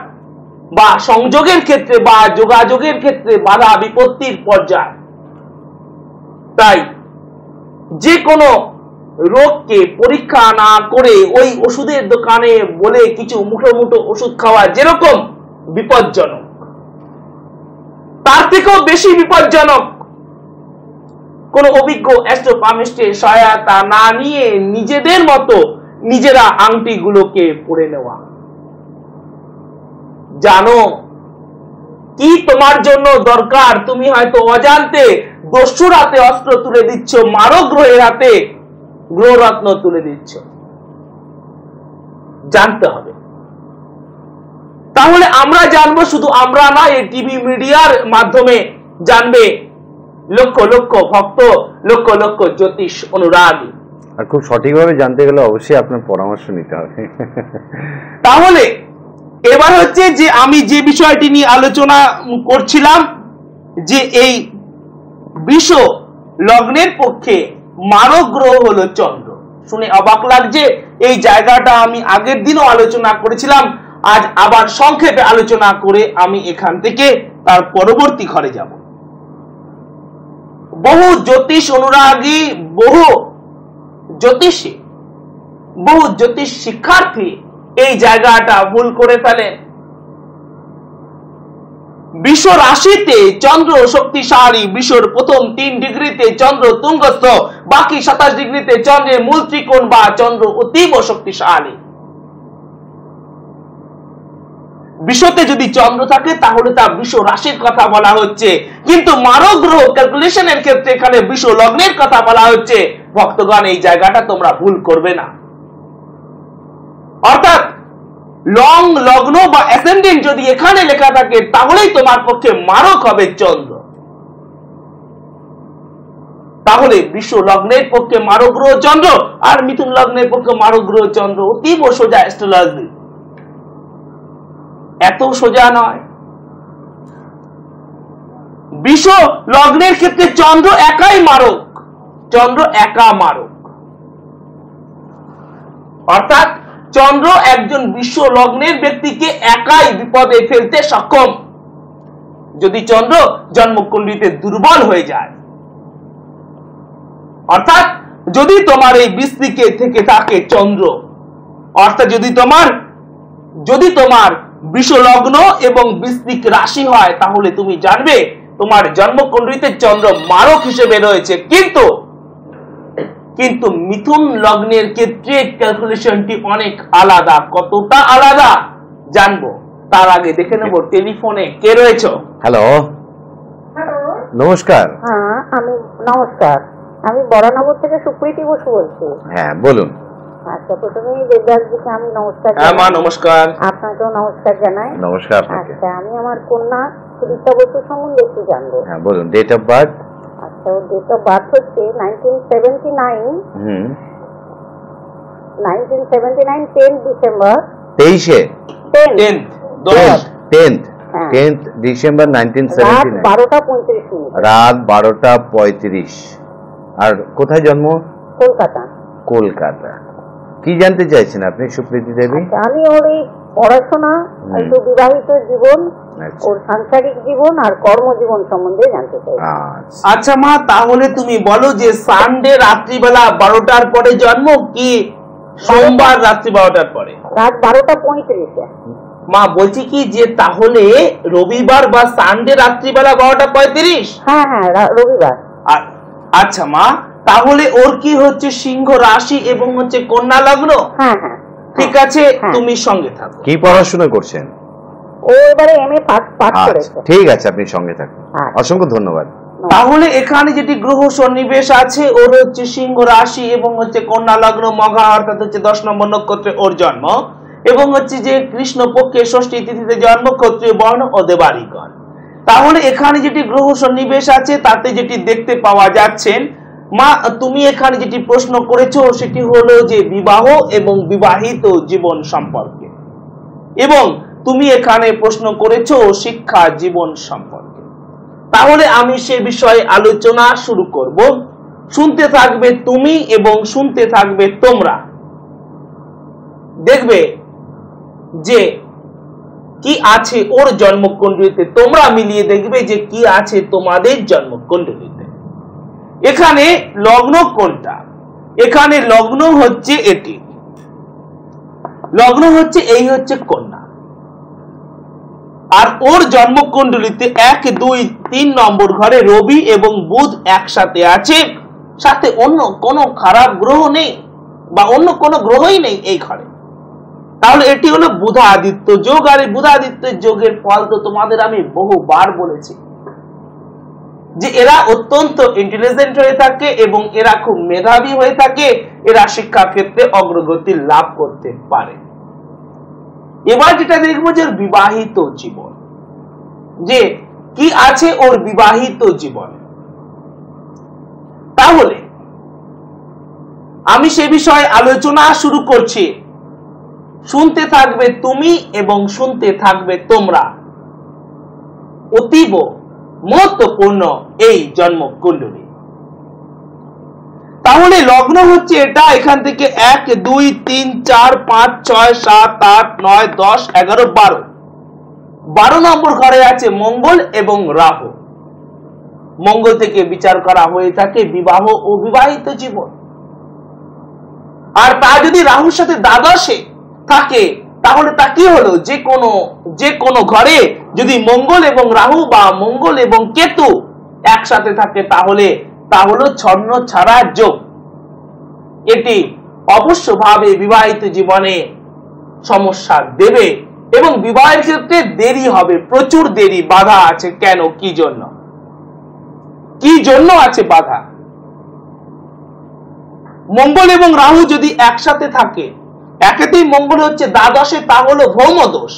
বা সংযোগের ক্ষেত্রে বা যোগাযোগের ক্ষেত্রে বাধা বিপত্তির পর্যায়। তাই যে কোনো রোগকে পরীক্ষা না করে ওই ওষুধের দোকানে বলে কিছু মুঠো মুঠো ওষুধ খাওয়া যেরকম বিপজ্জনক, তার থেকেও বেশি বিপজ্জনক কোন অভিজ্ঞ অ্যাস্ট্রোপামিস্টের সহায়তা না নিয়ে নিজেদের মতো নিজেরা আংটিগুলোকে পরে নেওয়া। জানো কি তোমার জন্য দরকার, তুমি হয়তো অজান্তে দস্যুর হাতে অস্ত্র তুলে দিচ্ছ, মারক গ্রহের হাতে গ্রহরত্ন তুলে দিচ্ছ। জানতে হবে। তাহলে আমরা জানবো, শুধু আমরা না, এই টিভি মিডিয়ার মাধ্যমে জানবে লক্ষ লক্ষ ভক্ত, লক্ষ লক্ষ জ্যোতিষ অনুরাগী। আর খুব সঠিকভাবে জানতে গেলে অবশ্যই আপনার পরামর্শ নিতে হবে। তাহলে এবার হচ্ছে যে আমি যে বিষয়টি নিয়ে আলোচনা করছিলাম, যে এই বিশ্ব লগ্নের পক্ষে মারক গ্রহ হলো চন্দ্র। শুনে অবাক লাগছে, এই জায়গাটা আমি আগের দিনও আলোচনা করেছিলাম, আজ আবার সংক্ষেপে আলোচনা করে আমি এখান থেকে তার পরবর্তী ঘরে যাব। বহু জ্যোতিষ অনুরাগী, বহু জ্যোতিষী, বহু জ্যোতিষ শিক্ষার্থী এই জায়গাটা ভুল করে ফেলেন। বিশ্ব রাশিতে চন্দ্র শক্তিশালী, বিশ্বর প্রথম 3 ডিগ্রিতে চন্দ্র তুঙ্গস্থ, বাকি 27 ডিগ্রিতে চন্দ্রের মূল ত্রিকোণ বা চন্দ্র অতীব শক্তিশালী। বিশ্বতে যদি চন্দ্র থাকে তাহলে তা বিশ্ব রাশির কথা বলা হচ্ছে, কিন্তু মারক গ্রহ ক্যালকুলেশনের ক্ষেত্রে এখানে বিশ্ব লগ্নের কথা বলা হচ্ছে। ভক্তগণ, এই জায়গাটা তোমরা ভুল করবে না। অর্থাৎ লং লগ্ন বা অ্যাসেন্ডেন্ট যদি এখানে লেখা থাকে তাহলেই তোমার পক্ষে মারক হবে চন্দ্র। তাহলে বিশ্ব লগ্নের পক্ষে মারক গ্রহ চন্দ্র, আর মিথুন লগ্নের পক্ষে মারক গ্রহ চন্দ্র। অতীব সোজা অ্যাস্ট্রোলজি, এত সোজা নয়। বিশ্ব লগ্নের ক্ষেত্রে চন্দ্র একাই মারক, চন্দ্র একা মারক। অর্থাৎ চন্দ্র একজন বিশ্ব লগ্নের ব্যক্তিকে একাই বিপদে ফেলতে সক্ষম, যদি চন্দ্র জন্মকুণ্ডলিতে দুর্বল হয়ে যায়। অর্থাৎ যদি তোমার এই বৃশ্চিকে থেকে থাকে চন্দ্র, অর্থাৎ যদি তোমার বিশ্ব লগ্ন এবং বৃশ্চিক রাশি হয়, তাহলে তুমি জানবে তোমার জন্মকুণ্ডলিতে চন্দ্র মারক হিসেবে রয়েছে। কিন্তু মিথুন লগ্নের ক্ষেত্রে ক্যালকুলেশনটি অনেক আলাদা। কতটা আলাদা জানবো, তার আগে দেখে নেব টেলিফোনে কে রয়েছে। হ্যালো, নমস্কার। হ্যাঁ, নমস্কার, আমি বরানগর থেকে সুপ্রীতি বসু বলছি। হ্যাঁ, বলুন। আচ্ছা, প্রথমেই দেবদাসজিকে আমি নমস্কার হ্যাঁ মা, নমস্কার। আপনাকেও নমস্কার জানাই। নমস্কার আপনাকে। আচ্ছা, আমি আমার কন্যা সুদীপ্তা বসু সম্বন্ধে একটু জানবো। হ্যাঁ বলুন, ডেট অফ বার্থ। আচ্ছা, ওর ডেট অফ বার্থ হচ্ছে 1979 10 ডিসেম্বর। 10th ডিসেম্বর 1979, রাত 12:35। আর কোথায় জন্ম? কলকাতা। কি জানতে চাইছেন আপনি সুপ্রীতি দেবী? আমি ওর এই পড়াশোনা, একটু বিবাহিত জীবন, ওর সাংসারিক জীবন আর কর্মজীবন সম্বন্ধে জানতে চাই। আচ্ছা মা, তাহলে তুমি বলো যে সানডে রাত্রিবেলা 12টার পরে জন্ম, কি সোমবার রাত্রি 12টার পরে? রাত 12:35। মা বলছি কি যে তাহলে রবিবার বা সানডে রাত্রিবেলা 12:35? হ্যাঁ, রবিবার। আচ্ছা মা, তাহলে ওর কি হচ্ছে সিংহ রাশি এবং হচ্ছে কন্যা লগ্ন? হ্যাঁ, ঠিক আছে, তুমি সঙ্গে থাকো। কি পড়াশোনা করছেন? ও এবারে এমএ পাস করেছে। ঠিক আছে, আপনি সঙ্গে থাকুন। অসংখ্য ধন্যবাদ। তাহলে এখানে যেটি গ্রহ সন্নিবেশ আছে, ওর হচ্ছে সিংহ রাশি এবং হচ্ছে কন্যা লগ্ন, মঘা অর্থাৎ হচ্ছে 10 নম্বর নক্ষত্রে ওর জন্ম, এবং হচ্ছে যে কৃষ্ণ পক্ষে ষষ্ঠী তিথিতে জন্ম, ক্ষত্রিয় বর্ণ ও দেবাড়িগণ। তাহলে এখানে যেটি গ্রহ সন্নিবেশ আছে তাতে যেটি দেখতে পাওয়া যাচ্ছে, মা তুমি এখানে যেটি প্রশ্ন করেছো সেটি হলো যে বিবাহ এবং বিবাহিত জীবন সম্পর্কে, এবং তুমি এখানে প্রশ্ন করেছো শিক্ষা জীবন সম্পর্কে। তাহলে আমি সে বিষয়ে আলোচনা শুরু করব। শুনতে থাকবে তুমি এবং শুনতে থাকবে তোমরা। দেখবে যে কি আছে ওর জন্মকুণ্ডলিতে, তোমরা মিলিয়ে দেখবে যে কি আছে তোমাদের জন্মকুণ্ডলিতে। এখানে লগ্ন কোনটা? এখানে লগ্ন হচ্ছে এটি, লগ্ন হচ্ছে এই হচ্ছে কন্যা, আর ওর জন্মকুণ্ডলিতে 1, 2, 3 নম্বর ঘরে রবি এবং বুধ একসাথে আছে, সাথে অন্য কোনো খারাপ গ্রহ নেই বা অন্য কোনো গ্রহই নেই এই ঘরে। তাহলে এটি হলো বুধাদিত্য যোগ। আর এই বুধাদিত্য যোগের ফল তো তোমাদের আমি বহুবার বলেছি যে এরা অত্যন্ত ইন্টেলিজেন্ট হয়ে থাকে এবং এরা খুব মেধাবী হয়ে থাকে, এরা শিক্ষা ক্ষেত্রে অগ্রগতি লাভ করতে পারে। এবার যেটা দেখবো যে বিবাহিত জীবন, যে কি আছে ওর বিবাহিত জীবন। তাহলে আমি সে বিষয়ে আলোচনা শুরু করছি, শুনতে থাকবে তুমি এবং শুনতে থাকবে তোমরা। অতীব মহত্বপূর্ণ এই জন্ম কুণ্ডলী। তাহলে লগ্ন হচ্ছে এটা, এখান থেকে 1 2 3 4 5 6 7 8 9 10 11 12, 12 নম্বর ঘরে আছে মঙ্গল এবং রাহু। মঙ্গল থেকে বিচার করা হয়ে থাকে বিবাহ ও বিবাহিত জীবন। আর তা যদি রাহুর সাথে দ্বাদশে থাকে তাহলে তা কি হলো, যে কোনো ঘরে যদি মঙ্গল এবং রাহু বা মঙ্গল এবং কেতু একসাথে থাকে তাহলে তা হলো ছন্ন ছাড়া যোগ। এটি অবশ্যভাবে বিবাহিত জীবনে সমস্যা দেবে এবং বিবাহের ক্ষেত্রে দেরি হবে, প্রচুর দেরি, বাধা আছে। কেন, কি জন্য আছে বাধা? মঙ্গল এবং রাহু যদি একসাথে থাকে, একেতেই মঙ্গল হচ্ছে দ্বাদশে, তা হলো ভৌম দোষ,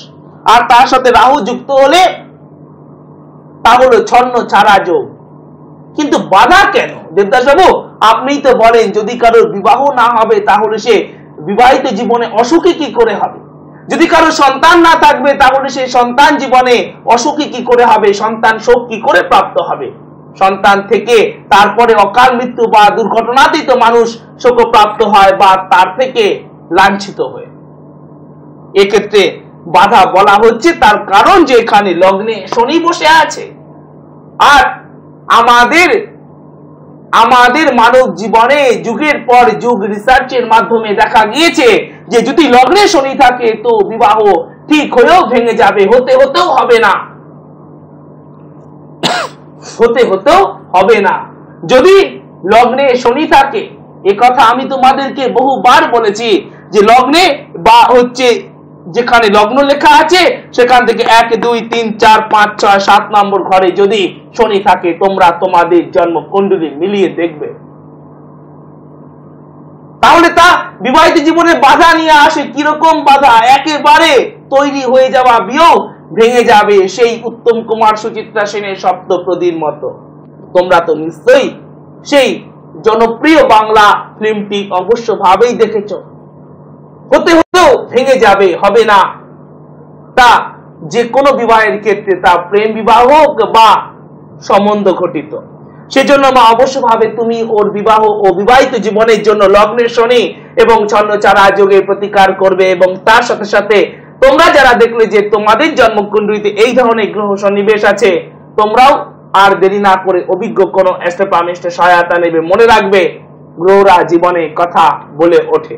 আর তার সাথে রাহু যুক্ত হলে তা হলো ছন্ন ছাড়া যোগ। কিন্তু বাধা কেন দেবদাস বাবু? আপনি তো বলেন যদি কারোর বিবাহ না হবে তাহলে সে বিবাহিত জীবনে অসুখী কি করে হবে? যদি কারো সন্তান না থাকবে তাহলে সে সন্তান জীবনে অসুখী কি করে হবে? সন্তান শোক কি করে প্রাপ্ত হবে? সন্তান থেকে তারপরে অকাল মৃত্যু বা দুর্ঘটনাতেই তো মানুষ শোকপ্রাপ্ত হয় বা তার থেকে লাঞ্ছিত হয়ে। এক্ষেত্রে বাধা বলা হচ্ছে তার কারণ যে এখানে লগ্নে শনি বসে আছে। আর আমাদের মানব জীবনে যুগের পর যুগ রিসার্চের মাধ্যমে দেখা গিয়েছে যে যদি লগ্নে শনি থাকে তো বিবাহ ঠিক হয়েও ভেঙে যাবে, হতেও হবে না। যদি লগ্নে শনি থাকে, এ কথা আমি তোমাদেরকে বহুবার বলেছি যে লগ্নে বা হচ্ছে যেখানে লগ্ন লেখা আছে সেখান থেকে 1 2 3 4 5 6 7 নম্বর ঘরে যদি শনি থাকে তোমরা তোমাদের জন্ম কুণ্ডলী মিলিয়ে দেখবে, তাহলে তা বিবাহিত জীবনে বাধা নিয়ে আসে। কিরকম বাধা? একেবারে তৈরি হয়ে যাওয়া বিয়োগ ভেঙে যাবে সেই উত্তম কুমার সুচিত্রা সেনের সপ্তপ্রদীর মতো। তোমরা তো নিশ্চয়ই সেই জনপ্রিয় বাংলা ফিল্মটি অবশ্যভাবেই দেখেছো। হতেও ভেঙে যাবে, হবে না। তা যে কোনো বিবাহের ক্ষেত্রে, তা প্রেম বিবাহ হোক বা সম্বন্ধ ঘটিত, সেজন্য মা অবশ্যভাবে তুমি ওর বিবাহ ও বিবাহিত জীবনের জন্য লগ্নের শনি এবং ছন্নছাড়া যোগের প্রতিকার করবে। এবং তার সাথে সাথে তোমরা যারা দেখলে যে তোমাদের জন্মকুণ্ডলীতে এই ধরনের গ্রহ সন্নিবেশ আছে, তোমরাও আর দেরি না করে অভিজ্ঞ কোনো অ্যাস্ট্রোপামিস্টের সহায়তা নেবে। মনে রাখবে গ্রহরা জীবনে কথা বলে ওঠে।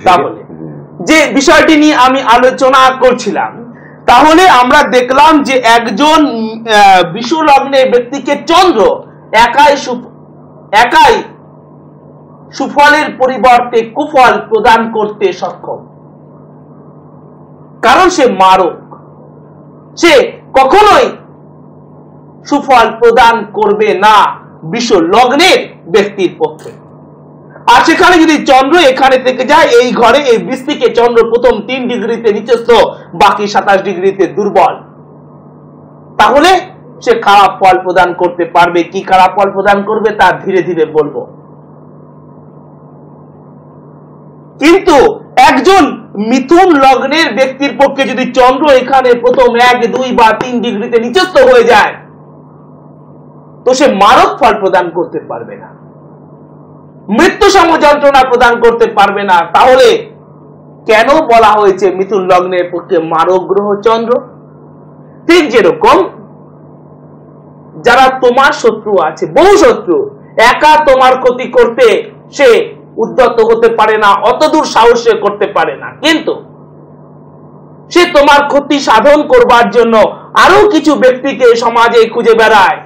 তাহলে যে বিষয়টি নিয়ে আমি আলোচনা করছিলাম, তাহলে আমরা দেখলাম যে একজন বিষ লগ্নের ব্যক্তিকে চন্দ্র একাই সুফলের পরিবর্তে কুফল প্রদান করতে সক্ষম, কারণ সে মারক। সে কখনোই সুফল প্রদান করবে না বিষ লগ্নের ব্যক্তির পক্ষে। আর সেখানে যদি চন্দ্র এখানে থেকে যায়, এই ঘরে এই বৃশ্চিকে চন্দ্র প্রথম 3 ডিগ্রিতে নিচস্থ, বাকি 27 ডিগ্রিতে দুর্বল, তাহলে সে খারাপ ফল প্রদান করতে পারবে। কি খারাপ ফল প্রদান করবে তা ধীরে ধীরে বলবো। কিন্তু একজন মিথুন লগ্নের ব্যক্তির পক্ষে যদি চন্দ্র এখানে প্রথম 1 2 বা 3 ডিগ্রিতে নিচস্থ হয়ে যায় তো সে মারক ফল প্রদান করতে পারবে না, মৃত্যু সম যন্ত্রণা প্রদান করতে পারবে না। তাহলে কেন বলা হয়েছে মিথুন লগ্নের পক্ষে মারক গ্রহ চন্দ্র? ঠিক যেরকম যারা তোমার শত্রু আছে, বহু শত্রু, একা তোমার ক্ষতি করতে সে উদ্যত হতে পারে না, অতদূর সাহস করতে পারে না, কিন্তু সে তোমার ক্ষতি সাধন করবার জন্য আরো কিছু ব্যক্তিকে সমাজে খুঁজে বেড়ায়।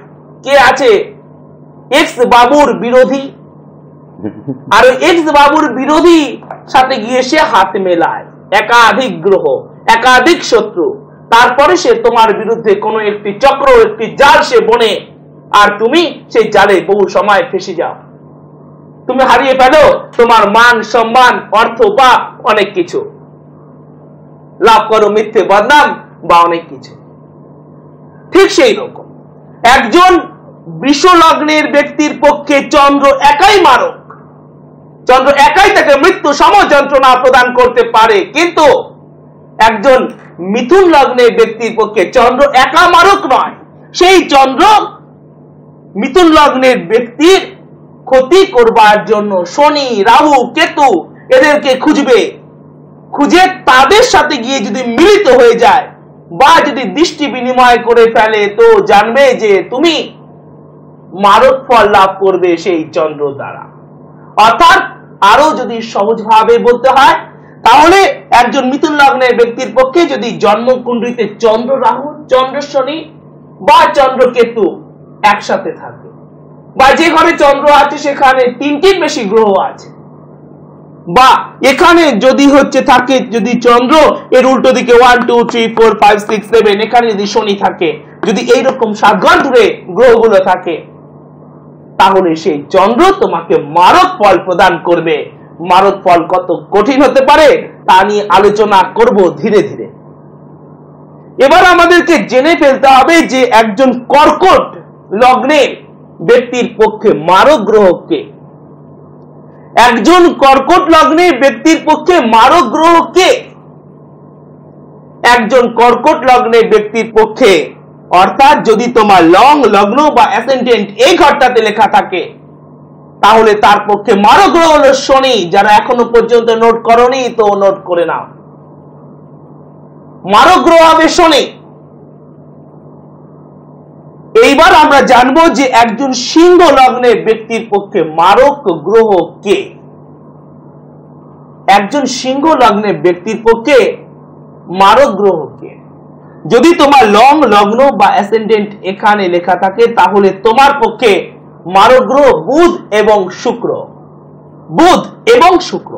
কে আছে? এক্স বাবুর বিরোধী, আর এক্স বাবুর বিরোধী সাথে গিয়ে সে হাত মেলায়। একাধিক গ্রহ, একাধিক শত্রু, তারপরে সে তোমার বিরুদ্ধে কোনো একটি চক্র, একটি জাল সে বনে, আর তুমি সেই জালে বহু সময় ফেসে যাও। তুমি হারিয়ে ফেলো তোমার মান সম্মান, অর্থ বা অনেক কিছু, লাভ করো মিথ্যে বদনাম বা অনেক কিছু। ঠিক সেই রকম একজন বৃষ লগ্নের ব্যক্তির পক্ষে চন্দ্র একাই মারক, চন্দ্র একাই তাকে মৃত্যু সম যন্ত্রণা প্রদান করতে পারে, কিন্তু একজন মিথুন লগ্নের ব্যক্তির পক্ষে চন্দ্র একা মারক নয়। সেই চন্দ্র মিথুন লগ্নের ব্যক্তির ক্ষতি করবার জন্য শনি, রাহু, কেতু এদেরকে খুঁজবে, খুঁজে তাদের সাথে গিয়ে যদি মিলিত হয়ে যায় বা যদি দৃষ্টি বিনিময় করে ফেলে, তো জানবে যে তুমি মারক ফল লাভ করবে সেই চন্দ্র দ্বারা। অর্থাৎ আরো যদি সহজভাবে বলতে হয়, তাহলে একজন মিথুন লগ্নের ব্যক্তির পক্ষে যদি জন্মকুণ্ডলিতে চন্দ্র রাহু, চন্দ্র শনি বা চন্দ্র কেতু একসাথে থাকে, বা যে ঘরে চন্দ্র আছে সেখানে তিনটির বেশি গ্রহ আছে, বা এখানে যদি থাকে যদি চন্দ্র এর উল্টো দিকে 1 2 3 4 5 6 7 এখানে যদি শনি থাকে, যদি এইরকম 7 ঘর দূরে গ্রহগুলো থাকে, তাহলে সেই চন্দ্র তোমাকে মারক ফল প্রদান করবে। মারক ফল কত কঠিন হতে পারে তা নিয়ে আলোচনা করব ধীরে ধীরে। এবার আমাদেরকে জেনে ফেলতে হবে যে একজন কর্কট লগ্নের ব্যক্তির পক্ষে মারক গ্রহ কে। একজন কর্কট লগ্নের ব্যক্তির পক্ষে মারক গ্রহ কে? একজন কর্কট লগ্নের ব্যক্তির পক্ষে, অর্থাৎ যদি তোমার লগ্ন বা অ্যাসেন্ডেন্ট এই ঘরটাতে লেখা থাকে, তাহলে তার পক্ষে মারক গ্রহ হলো শনি। যারা এখনো পর্যন্ত নোট করনি তো নোট করে নাও, মারক গ্রহ হবে শনি। এইবার আমরা জানবো যে একজন সিংহ লগ্নের ব্যক্তির পক্ষে মারক গ্রহ কে। একজন সিংহ লগ্নের ব্যক্তির পক্ষে মারক গ্রহ কে? যদি তোমার লগ্ন বা অ্যাসেন্ডেন্ট এখানে লেখা থাকে, তাহলে তোমার পক্ষে মারক গ্রহ বুধ এবং শুক্র। বুধ এবং শুক্র।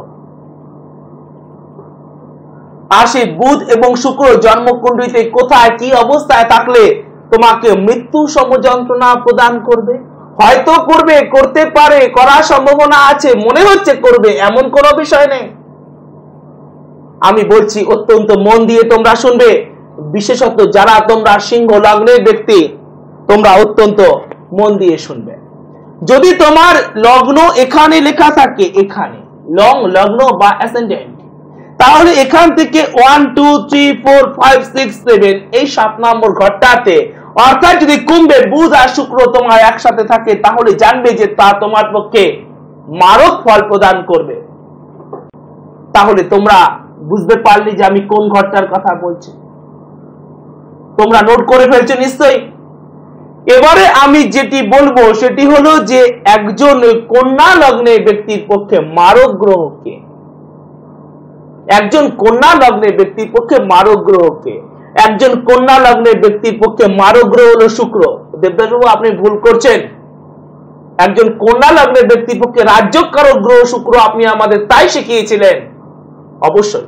আর সেই বুধ এবং শুক্র জন্মকুণ্ডলিতে কোথায় কি অবস্থায় থাকলে তোমাকে মৃত্যু সমযন্ত্রণা প্রদান করবে? হয়তো করবে, করতে পারে, করার সম্ভাবনা আছে, মনে হচ্ছে করবে, এমন কোনো বিষয় নেই। আমি বলছি অত্যন্ত মন দিয়ে তোমরা শুনবে, বিশেষত যারা তোমরা সিংহ লগ্নের ব্যক্তি, তোমরা অত্যন্ত মন দিয়ে শুনবে। যদি তোমার লগ্ন এখানে লেখা থাকে, এখানে লগ্ন বা অ্যাসেন্ডেন্ট, তাহলে এখান থেকে 1 2 3 4 5 6 7 এই 7 নম্বর ঘরটাতে, অর্থাৎ যদি কুম্ভে বুধ আর শুক্র তোমার একসাথে থাকে, তাহলে জানবে যে তা তোমার পক্ষে মারক ফল প্রদান করবে। তাহলে তোমরা বুঝতে পারলে যে আমি কোন ঘরটার কথা বলছি। তোমরা নোট করে ফেলছো নিশ্চয়ই। এবারে আমি যেটি বলবো সেটি হলো যে একজন কন্যা লগ্নের ব্যক্তির পক্ষে মারক গ্রহ কে। একজন কন্যা লগ্নের ব্যক্তির পক্ষে মারক গ্রহ কে? একজন কন্যা লগ্নের ব্যক্তির পক্ষে মারক গ্রহ হলো শুক্র। দেবদাস বাবু, আপনি ভুল করছেন। একজন কন্যা লগ্নের ব্যক্তির পক্ষে রাজ্যকারক গ্রহ শুক্র, আপনি আমাদের তাই শিখিয়েছিলেন। অবশ্যই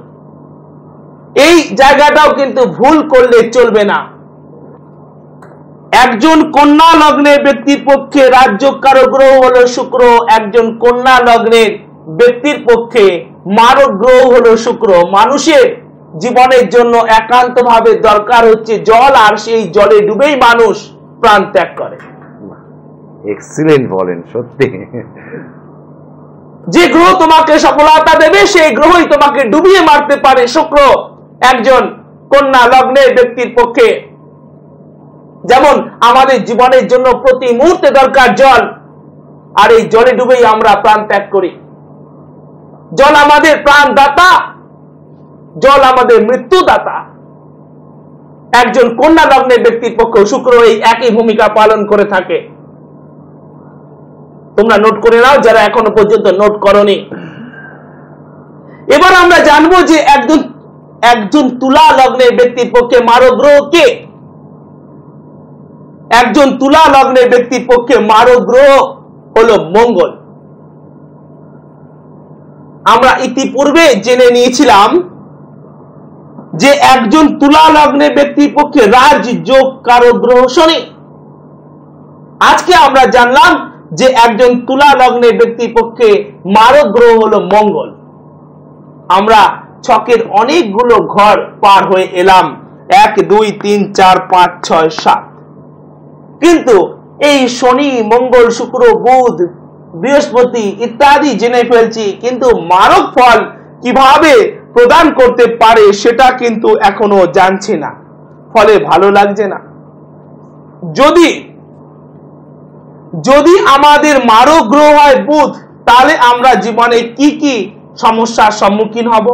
এই জায়গাটাও কিন্তু ভুল করলে চলবে না। একজন কন্যা লগ্নের ব্যক্তির পক্ষে রাজ্যকারক গ্রহ হলো শুক্র। একজন কন্যা লগ্নের ব্যক্তির পক্ষে মারক গ্রহ হলো শুক্র। মানুষের জীবনের জন্য একান্তভাবে দরকার হচ্ছে জল, আর সেই জলে ডুবেই মানুষ প্রাণ ত্যাগ করে। এক্সিলেন্ট বলেন, সত্যি। যে গ্রহ তোমাকে সফলতা দেবে সেই গ্রহই তোমাকে ডুবিয়ে মারতে পারে শুক্র। একজন কন্যা লগ্নের ব্যক্তির পক্ষে যেমন আমাদের জীবনের জন্য প্রতি মুহূর্তে দরকার জল, আর এই জলে ডুবেই আমরা প্রাণ ত্যাগ করি। জল আমাদের প্রাণ দাতা, জল আমাদের মৃত্যু দাতা। একজন কন্যা লগ্নের ব্যক্তির পক্ষে শুক্র এই একই ভূমিকা পালন করে থাকে। তোমরা নোট করে নাও যারা এখনো পর্যন্ত নোট করনি। এবার আমরা জানবো যে একজন তুলা লগ্নের ব্যক্তির পক্ষে মারক গ্রহ কে। একজন তুলা লগ্নের ব্যক্তির পক্ষে মারক গ্রহ হলো মঙ্গল। আমরা ইতিপূর্বে জেনে নিয়েছিলাম যে একজন তুলা লগ্নে ব্যক্তির পক্ষে রাজযোগ কারক গ্রহ শনি। আজকে আমরা জানলাম যে একজন তুলা লগ্নে ব্যক্তির পক্ষে মারক গ্রহ হলো মঙ্গল। আমরা ছকের অনেকগুলো ঘর পার হয়ে এলাম, 1 2 3 4 5 6 7, কিন্তু এই শনি মঙ্গল শুক্র বুধ বৃহস্পতি ইত্যাদি জেনে ফেলছি, কিন্তু মারক ফল কিভাবে প্রদান করতে পারে সেটা কিন্তু এখনো জানছি না, ফলে ভালো লাগছে না। যদি আমাদের মারক গ্রহ হয় বুধ, তাহলে আমরা জীবনে কি কি সমস্যার সম্মুখীন হব।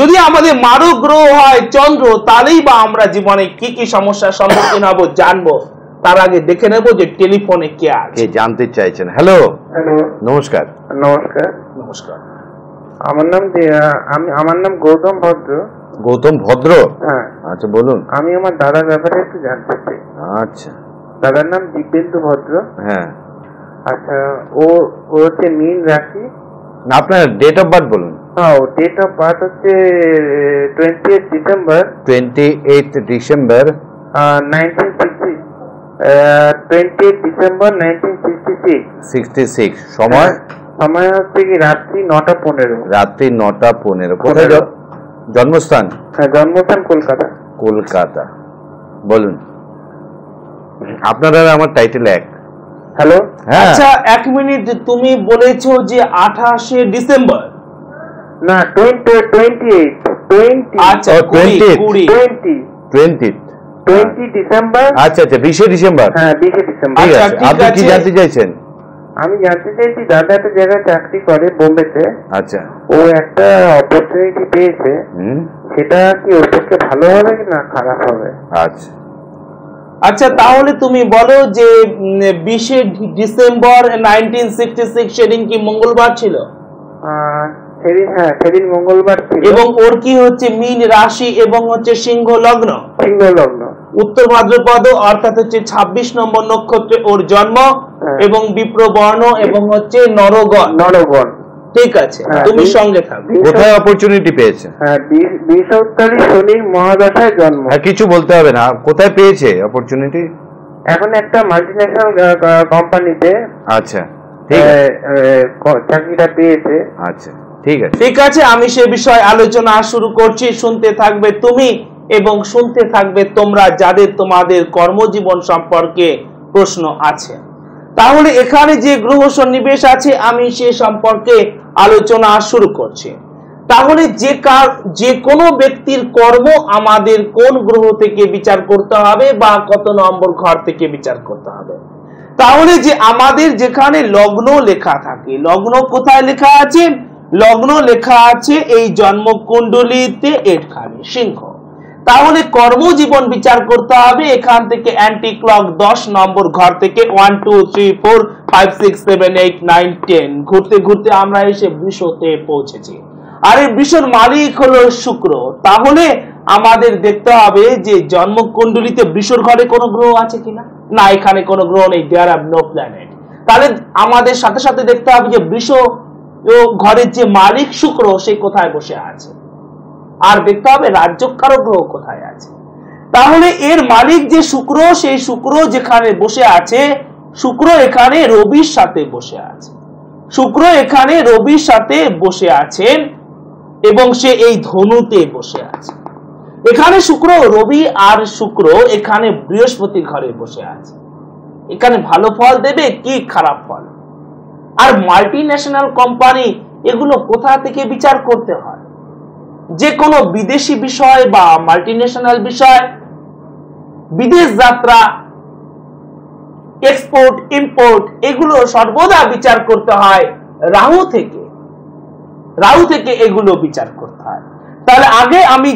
যদি আমাদের মারক গ্রহ হয় চন্দ্র, তাহলেই বা আমরা জীবনে কি কি সমস্যার সম্মুখীন হব জানবো। তার আগে দেখে নেব যে টেলিফোনে কে আছে, জানতে চাইছেন। হ্যালো, হ্যালো, নমস্কার। নমস্কার। নমস্কার। আমার নাম গৌতম ভদ্র। গৌতম ভদ্র? হ্যাঁ। আচ্ছা, বলুন। আমি আমার দাদার ব্যাপারে একটু জানতে চাই। আচ্ছা। দাদার নাম দিব্যেন্দু ভদ্র। হ্যাঁ। আচ্ছা, ও হচ্ছে মীন রাশি। আপনার ডেট অফ বার্থ বলুন। হ্যাঁ, ডেট অফ বার্থ হচ্ছে 28 ডিসেম্বর 1966। সময় হচ্ছে কি রাত্রি 9:15। রাত্রি 9:15। কোথায় জন্মস্থান? জন্মস্থান কলকাতা। কলকাতা। বলুন। আপনার আর আমার টাইটেল এক। হ্যালো। আচ্ছা, 1 মিনিট, তুমি বলেছো যে 28 ডিসেম্বর? না, 28। আচ্ছা, 20 ডিসেম্বর। আচ্ছা, 20 ডিসেম্বর। হ্যাঁ, 20 ডিসেম্বর। ঠিক আছে। আপনি কি জানতে চাইছেন? আমি জানতে চাইছি, দাদা একটা জায়গায় চাকরি করে বোম্বেতে। আচ্ছা। ও একটা অপরচুনিটি পেয়েছে, সেটা কি ওর পক্ষে ভালো হবে না খারাপ হবে? আচ্ছা আচ্ছা, তাহলে তুমি বলো যে 20 ডিসেম্বর 1966 সেদিন কি মঙ্গলবার ছিল? সেদিন মঙ্গলবার ছিল। এবং ওর কি হচ্ছে মীন রাশি এবং হচ্ছে সিংহ লগ্ন। উত্তর ভাদ্রপদ, অর্থাৎ হচ্ছে 26 নম্বর নক্ষত্রে ওর জন্ম, এবং বিপ্রবর্ণ এবং হচ্ছে নরগণ। ঠিক আছে, তুমি সঙ্গে থাকো। কোথায় অপরচুনিটি পেয়েছে? হ্যাঁ, 20 শনির মহাদশায় জন্ম। কিছু বলতে হবে না, কোথায় পেয়েছে অপরচুনিটি? এখন একটা মাল্টিন্যাশনাল কোম্পানিতে। আচ্ছা, চাকরিটা পেয়েছে। আচ্ছা, ঠিক আছে। ঠিক আছে, আমি সে বিষয়ে আলোচনা শুরু করছি। শুনতে থাকবে তুমি এবং শুনতে থাকবে তোমরা, যাদের তোমাদের কর্মজীবন সম্পর্কে প্রশ্ন আছে। তাহলে এখানে যে গ্রহ সন্নিবেশ আছে আমি সে সম্পর্কে আলোচনা শুরু করছি। তাহলে যে কোনো ব্যক্তির কর্ম আমাদের কোন গ্রহ থেকে বিচার করতে হবে বা কত নম্বর ঘর থেকে বিচার করতে হবে। তাহলে যে আমাদের যেখানে লগ্ন লেখা থাকে, লগ্ন কোথায় লেখা আছে? লগ্ন লেখা আছে এই জন্মকুণ্ডলীতে এখানে সিংহ। তাহলে কর্মজীবন বিচার করতে হবে এখান থেকে অ্যান্টি ক্লক 10 নম্বর ঘর থেকে 1 2 3 4 5 6 7 8 9 10 ঘুরতে ঘুরতে আমরা এসে বৃষতে পৌঁছেছি। আর এই বৃষর মালিক হলো শুক্র। তাহলে আমাদের দেখতে হবে যে জন্মকুণ্ডলীতে বৃষর ঘরে কোনো গ্রহ আছে কিনা। না, এখানে কোনো গ্রহ নেই, দেয়ার আর নো প্ল্যানেট। তাহলে আমাদের সাথে সাথে দেখতে হবে যে বৃষ ঘরের যে মালিক শুক্র সে কোথায় বসে আছে, আর দেখতে হবে রাজ্যকারক গ্রহ কোথায় আছে। তাহলে এর মালিক যে শুক্র, সেই শুক্র যেখানে বসে আছে, শুক্র এখানে রবির সাথে বসে আছে। শুক্র এখানে রবির সাথে বসে আছেন এবং সে এই ধনুতে বসে আছে। এখানে শুক্র, রবি আর শুক্র এখানে বৃহস্পতি ঘরে বসে আছে। এখানে ভালো ফল দেবে কি খারাপ ফল? আর মাল্টিন্যাশনাল কোম্পানি এগুলো কোথা থেকে বিচার করতে হয়? যে কোনো বিদেশি বিষয় বা মাল্টিন্যাশনাল বিষয়, বিদেশ যাত্রা, এক্সপোর্ট ইম্পোর্ট, এগুলো সর্বদা বিচার করতে হয় রাহু থেকে। রাহু থেকে এগুলো বিচার করতে হয়। তাহলে আগে আমি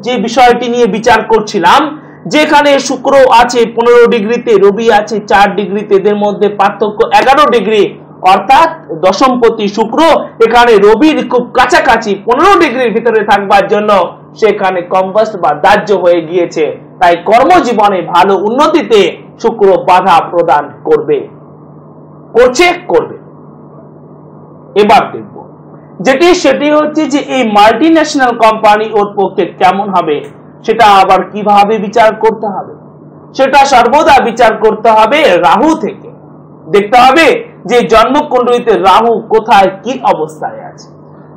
যে বিষয়টি নিয়ে বিচার করছিলাম, যেখানে শুক্র আছে 15 ডিগ্রিতে, রবি আছে 4 ডিগ্রিতে, এদের মধ্যে পার্থক্য 11 ডিগ্রি, অর্থাৎ দশমপতি শুক্র এখানে রবির খুব কাছাকাছি 15 ডিগ্রির ভিতরে থাকবার জন্য সেখানে কম্বাস্ট বা দাহ্য হয়ে গিয়েছে। তাই কর্মজীবনে ভালো উন্নতিতে শুক্র বাধা প্রদান করবে। এবার দেখব সেটি হচ্ছে যে এই মাল্টি ন্যাশনাল কোম্পানি ওর পক্ষে কেমন হবে, সেটা আবার কিভাবে বিচার করতে হবে, সেটা সর্বদা বিচার করতে হবে রাহু থেকে। দেখতে হবে যে জন্মকুণ্ডলিতে রাহু কোথায় কি অবস্থায় আছে।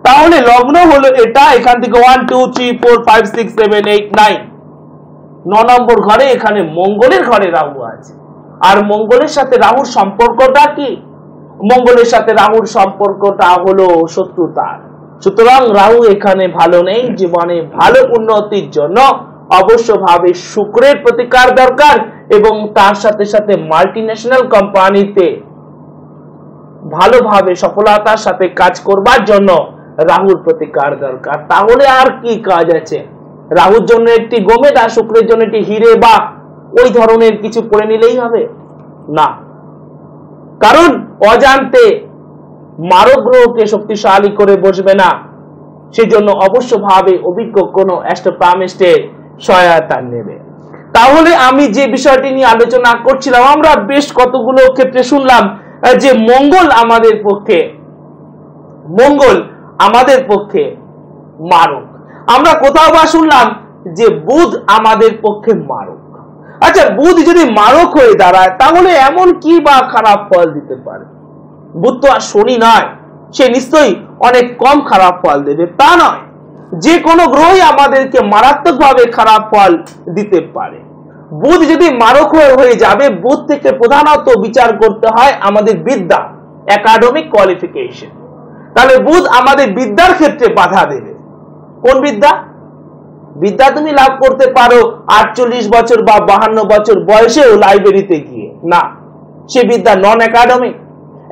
তাহলে লগ্ন হলো এটা, এখান থেকে 1 2 3 4 5 6 7 8 9 9 নম্বর ঘরে এখানে মঙ্গলের ঘরে রাহু আছে। আর মঙ্গলের সাথে রাহুর সম্পর্কটা কি? মঙ্গলের সাথে রাহুর সম্পর্কটা হলো শত্রুতার। সুতরাং রাহু এখানে ভালো নেই। জীবনে ভালো উন্নতির জন্য অবশ্যভাবে শুক্রের প্রতিকার দরকার এবং তার সাথে সাথে মাল্টিন্যাশনাল কোম্পানিতে ভালোভাবে সফলতার সাথে কাজ করবার জন্য রাহুর প্রতিকার দরকার। তাহলে আর কি কাজ আছে? রাহুর জন্য একটি গোমেদ আর শুক্রের জন্য একটি হিরে বা ওই ধরনের কিছু পড়ে নিলেই হবে না, কারণ অজান্তে মারক গ্রহকে শক্তিশালী করে বসবে না। সেজন্য অবশ্যভাবে অভিজ্ঞ কোনো অ্যাস্ট্রোপামিস্টের সহায়তা নেবে। তাহলে আমি যে বিষয়টি নিয়ে আলোচনা করছিলাম, আমরা বেশ কতগুলো ক্ষেত্রে শুনলাম যে মঙ্গল আমাদের পক্ষে মারক। আমরা কোথাও বা শুনলাম যে বুধ আমাদের পক্ষে মারক। আচ্ছা, বুধ যদি মারক হয়ে দাঁড়ায় তাহলে এমন কি বা খারাপ ফল দিতে পারে? বুধ তো আর শনি নয়, সে নিশ্চয়ই অনেক কম খারাপ ফল দেবে তা নয়। যে কোনো গ্রহই আমাদেরকে মারাত্মকভাবে খারাপ ফল দিতে পারে। বুধ যদি মারক হয়ে যাবে, বুধ থেকে প্রধানত বিচার করতে হয় আমাদের বিদ্যা, একাডেমিক কোয়ালিফিকেশন। তাহলে বুধ আমাদের বিদ্যার ক্ষেত্রে বাধা দেবে। কোন বিদ্যা? বিদ্যা তুমি লাভ করতে পারো 48 বছর বা 52 বছর বয়সেও লাইব্রেরিতে গিয়ে, না, সে বিদ্যা নন একাডেমিক।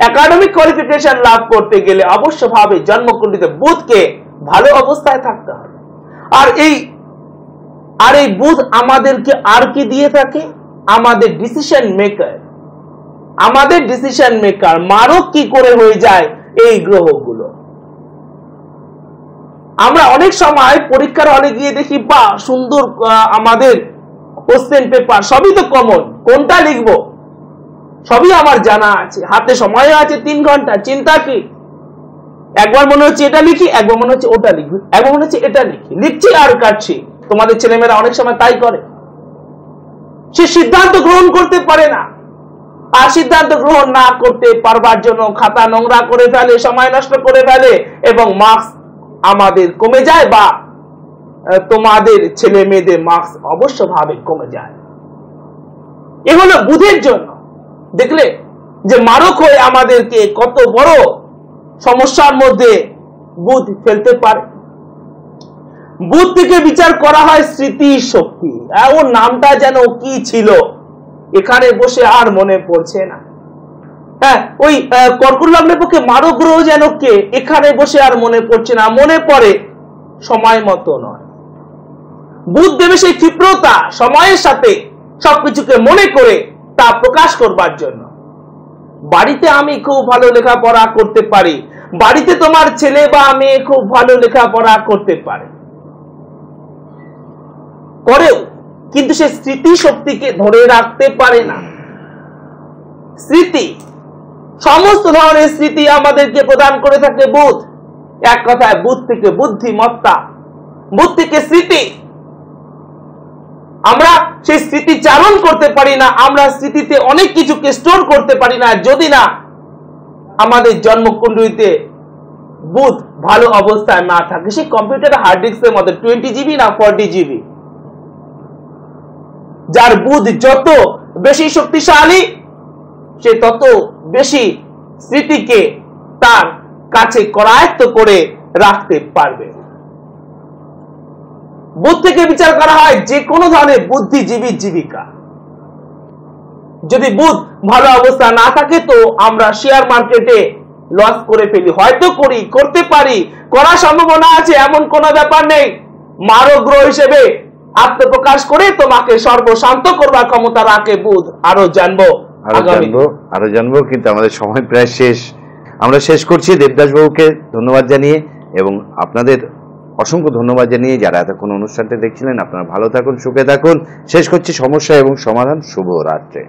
একাডেমিক কোয়ালিফিকেশন লাভ করতে গেলে অবশ্যভাবে জন্মকুণ্ডলিতে বুধকে ভালো অবস্থায় থাকতে হবে। আর এই বুধ আমাদেরকে আর কি দিয়ে থাকে? আমাদের ডিসিশন মেকার। মারক কি করে হয়ে যায় এই গ্রহগুলো? আমরা অনেক সময় পরীক্ষার হলে গিয়ে দেখি, বা সুন্দর আমাদের কোশ্চেন পেপার, সবই তো কমন, কোনটা লিখবো সবই আমার জানা আছে, হাতে সময় আছে 3 ঘন্টা, চিন্তা কি? একবার মনে হচ্ছে এটা লিখি, একবার মনে হচ্ছে ওটা লিখবি, একবার মনে হচ্ছে এটা লিখছি আর কাটছি। তোমাদের ছেলেমেয়েরা অনেক সময় তাই করে। সে সিদ্ধান্ত গ্রহণ করতে পারে না, আর সিদ্ধান্ত গ্রহণ না করতে পারবার জন্য খাতা নোংরা করে ফেলে, সময় নষ্ট করে ফেলে এবং মার্কস আমাদের কমে যায়, বা তোমাদের ছেলে মেয়েদের মার্কস অবশ্যভাবে কমে যায়। এ হলো বুধের জন্য। দেখলে যে মারক হয়ে আমাদেরকে কত বড় সমস্যার মধ্যে বুধ ফেলতে পারে। বুধ থেকে বিচার করা হয় স্মৃতি শক্তি। ওর নামটা যেন কি ছিল, এখানে বসে আর মনে পড়ছে না। হ্যাঁ, ওই কর্কট লগ্নের পক্ষে মারক গ্রহ যেন কে, এখানে বসে আর মনে পড়ছে না। মনে পড়ে, সময় মতো নয়। বুধ দেবে সেই ক্ষিপ্রতা, সময়ের সাথে সবকিছুকে মনে করে তা প্রকাশ করবার জন্য। বাড়িতে আমি খুব ভালো লেখাপড়া করতে পারি, বাড়িতে তোমার ছেলে বা মেয়ে খুব ভালো লেখাপড়া করতে পারে, করেও কিন্তু সে স্মৃতি শক্তিকে ধরে রাখতে পারে না। স্মৃতি, সমস্ত ধরনের স্মৃতি আমাদেরকে প্রদান করে থাকে বুধ। এক কথায় বুধ থেকে বুদ্ধিমত্তা, বুধ থেকে স্মৃতি। আমরা সেই স্মৃতি চারণ করতে পারি না, আমরা স্মৃতিতে অনেক কিছুকে স্টোর করতে পারি না যদি না আমাদের জন্মকুণ্ডলিতে বুধ ভালো অবস্থায় না থাকে। সেই কম্পিউটার হার্ড ডিস্কের মধ্যে 20 জিবি না 40 জিবি। যার বুধ যত বেশি শক্তিশালী, সে তত বেশি স্মৃতিকে তার কাছে করায়ত্ত করে রাখতে পারবে। বুধ থেকে বিচার করা হয় যে কোনো ধরনের বুদ্ধিজীবী জীবিকা। যদি বুধ ভালো অবস্থা না থাকে তো আমরা শেয়ার মার্কেটে লস করে ফেলি, হয়তো করতে পারি, করার সম্ভাবনা আছে, এমন কোনো ব্যাপার নেই। মারক গ্রহ হিসেবে আত্মপ্রকাশ করে তোমাকে সর্বশান্ত করবার ক্ষমতা রাখে বুধ। আরো জানবো, কিন্তু আমাদের সময় প্রায় শেষ। আমরা শেষ করছি দেবদাস বাবুকে ধন্যবাদ জানিয়ে এবং আপনাদের অসংখ্য ধন্যবাদ জানিয়ে যারা এতক্ষণ অনুষ্ঠানটা দেখছিলেন। আপনারা ভালো থাকুন, সুখে থাকুন। শেষ করছি সমস্যা এবং সমাধান। শুভরাত্রি।